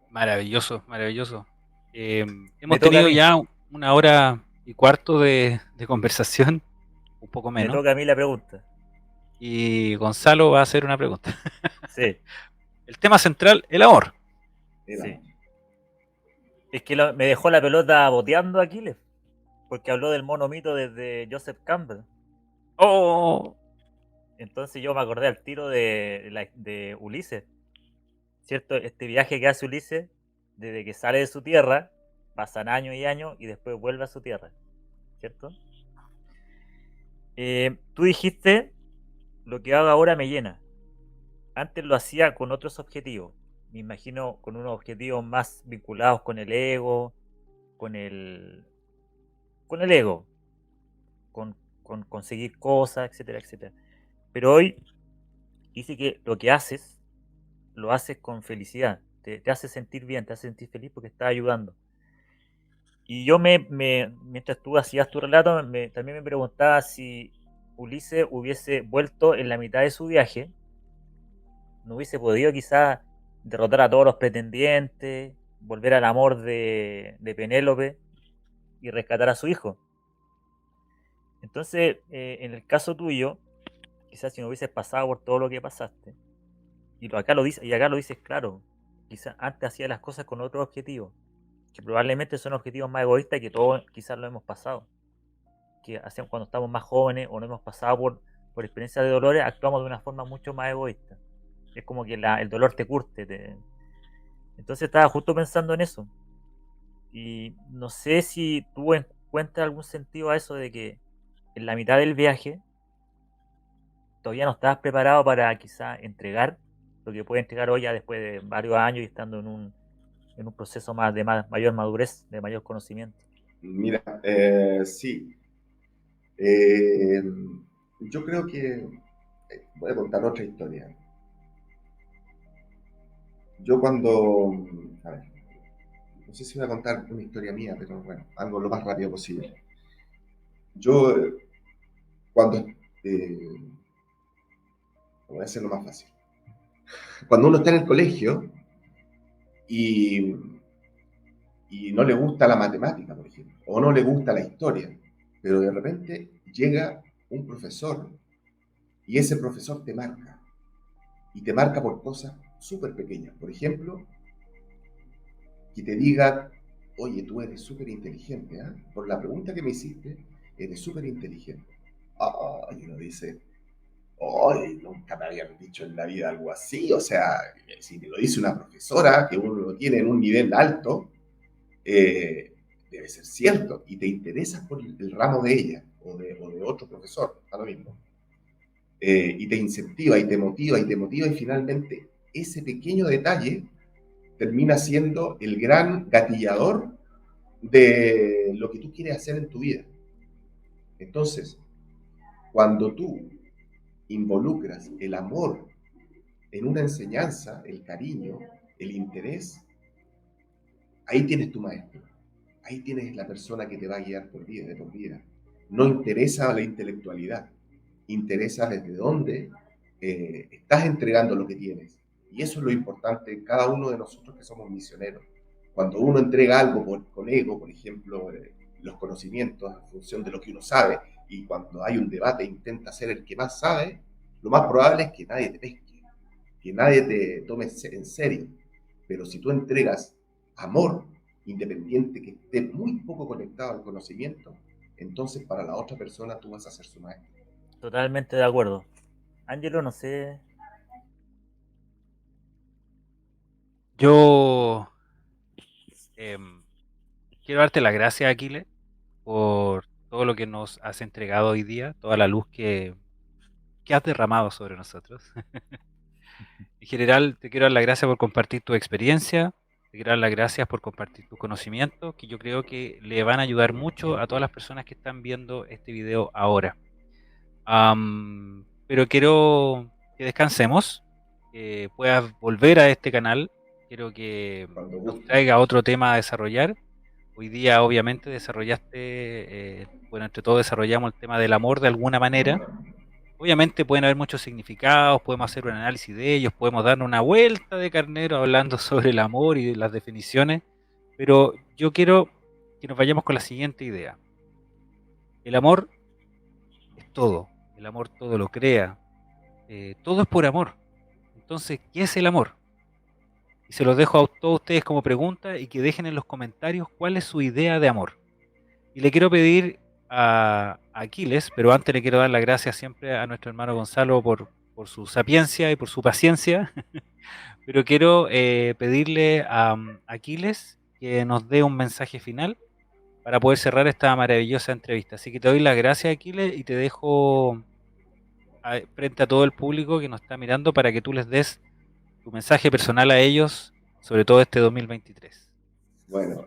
Maravilloso, maravilloso. Me Hemos toca a tenido mí, ya 1 hora y cuarto de conversación, un poco me menos, toca a mí la pregunta. y Gonzalo va a hacer una pregunta. Sí, El tema central, el amor. sí. Es que me dejó la pelota boteando Aquiles, porque habló del mono mito desde Joseph Campbell. Oh, Entonces yo me acordé al tiro de Ulises, ¿cierto? Este viaje que hace Ulises, desde que sale de su tierra, pasan años y años y después vuelve a su tierra, ¿cierto? Tú dijiste, lo que hago ahora me llena. Antes lo hacía con otros objetivos. Me imagino con unos objetivos más vinculados con el ego, con el, con el ego, con conseguir cosas, etcétera, etcétera. Pero hoy dice que lo que haces, lo haces con felicidad. Te hace sentir bien, te hace sentir feliz porque estás ayudando. Y yo mientras tú hacías tu relato, también me preguntaba si Ulises hubiese vuelto en la mitad de su viaje, no hubiese podido quizás derrotar a todos los pretendientes, volver al amor de Penélope y rescatar a su hijo. Entonces, en el caso tuyo, quizás si no hubieses pasado por todo lo que pasaste, y acá lo dices claro, quizás antes hacías las cosas con otro objetivo, que probablemente son objetivos más egoístas que todos quizás lo hemos pasado, que hacemos cuando estamos más jóvenes o no hemos pasado por experiencias de dolores, actuamos de una forma mucho más egoísta. Es como que el dolor te curte. Entonces estaba justo pensando en eso. Y no sé si tú encuentras algún sentido a eso de que en la mitad del viaje todavía no estabas preparado para quizá entregar lo que puedes entregar hoy ya después de varios años y estando en un proceso más de mayor madurez, de mayor conocimiento. Mira, sí, eh, yo creo que voy a contar otra historia. Yo cuando, a ver, no sé si voy a contar una historia mía, pero bueno, algo lo más rápido posible. Yo, cuando, voy a hacerlo más fácil. Cuando uno está en el colegio y, y no le gusta la matemática, por ejemplo, o no le gusta la historia, pero de repente llega un profesor y ese profesor te marca, y te marca por cosas súper pequeñas. Por ejemplo, que te diga, oye, tú eres súper inteligente, ¿eh? Por la pregunta que me hiciste, eres súper inteligente. Y uno dice, ay, nunca me habían dicho en la vida algo así. O sea, si te lo dice una profesora que uno lo tiene en un nivel alto, eh, debe ser cierto. Y te interesas por el ramo de ella o de otro profesor, a lo mismo. Y te incentiva y te motiva y te motiva y finalmente ese pequeño detalle termina siendo el gran gatillador de lo que tú quieres hacer en tu vida. Entonces, cuando tú involucras el amor en una enseñanza, el cariño, el interés, ahí tienes tu maestro. Ahí tienes la persona que te va a guiar por vida, de por vida. No interesa la intelectualidad, interesa desde dónde estás entregando lo que tienes. Y eso es lo importante en cada uno de nosotros que somos misioneros. Cuando uno entrega algo con ego, por ejemplo, los conocimientos en función de lo que uno sabe, y cuando hay un debate intenta ser el que más sabe, lo más probable es que nadie te pesque, que nadie te tome en serio. Pero si tú entregas amor, independiente que esté muy poco conectado al conocimiento, entonces para la otra persona tú vas a ser su maestro. Totalmente de acuerdo. Ángelo, no sé. Yo em, quiero darte las gracias, Aquiles, por todo lo que nos has entregado hoy día, toda la luz que has derramado sobre nosotros. En general, te quiero dar las gracias por compartir tu experiencia, te quiero dar las gracias por compartir tus conocimientos, que yo creo que le van a ayudar mucho a todas las personas que están viendo este video ahora. Pero quiero que descansemos, que puedas volver a este canal, quiero que Cuando nos guste. traiga otro tema a desarrollar. Hoy día obviamente desarrollaste, bueno, entre todos desarrollamos el tema del amor de alguna manera. Obviamente pueden haber muchos significados, podemos hacer un análisis de ellos, podemos darnos una vuelta de carnero hablando sobre el amor y las definiciones, pero yo quiero que nos vayamos con la siguiente idea. El amor es todo, el amor todo lo crea, todo es por amor. Entonces, ¿qué es el amor? Y se los dejo a todos ustedes como pregunta y que dejen en los comentarios cuál es su idea de amor. Y le quiero pedir a Aquiles, pero antes le quiero dar las gracias siempre a nuestro hermano Gonzalo por su sapiencia y por su paciencia. Pero quiero pedirle a Aquiles que nos dé un mensaje final para poder cerrar esta maravillosa entrevista. Así que te doy las gracias, Aquiles, y te dejo frente a todo el público que nos está mirando para que tú les des tu mensaje personal a ellos, sobre todo este 2023. Bueno,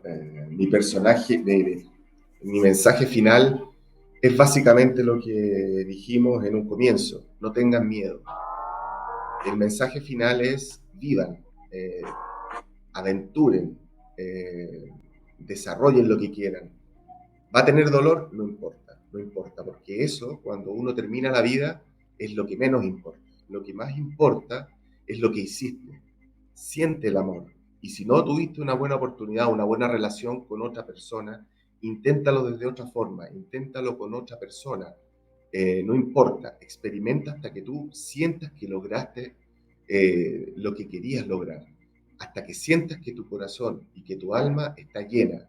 mi mensaje final es básicamente lo que dijimos en un comienzo. No tengan miedo. El mensaje final es vivan, aventuren, desarrollen lo que quieran. ¿Va a tener dolor? No importa, no importa, porque eso, cuando uno termina la vida, es lo que menos importa. Lo que más importa es lo que hiciste. Siente el amor. Y si no tuviste una buena oportunidad, una buena relación con otra persona, inténtalo desde otra forma, inténtalo con otra persona. No importa, experimenta hasta que tú sientas que lograste lo que querías lograr, hasta que sientas que tu corazón y que tu alma está llena,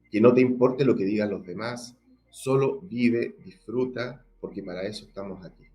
que no te importe lo que digan los demás, solo vive, disfruta, porque para eso estamos aquí.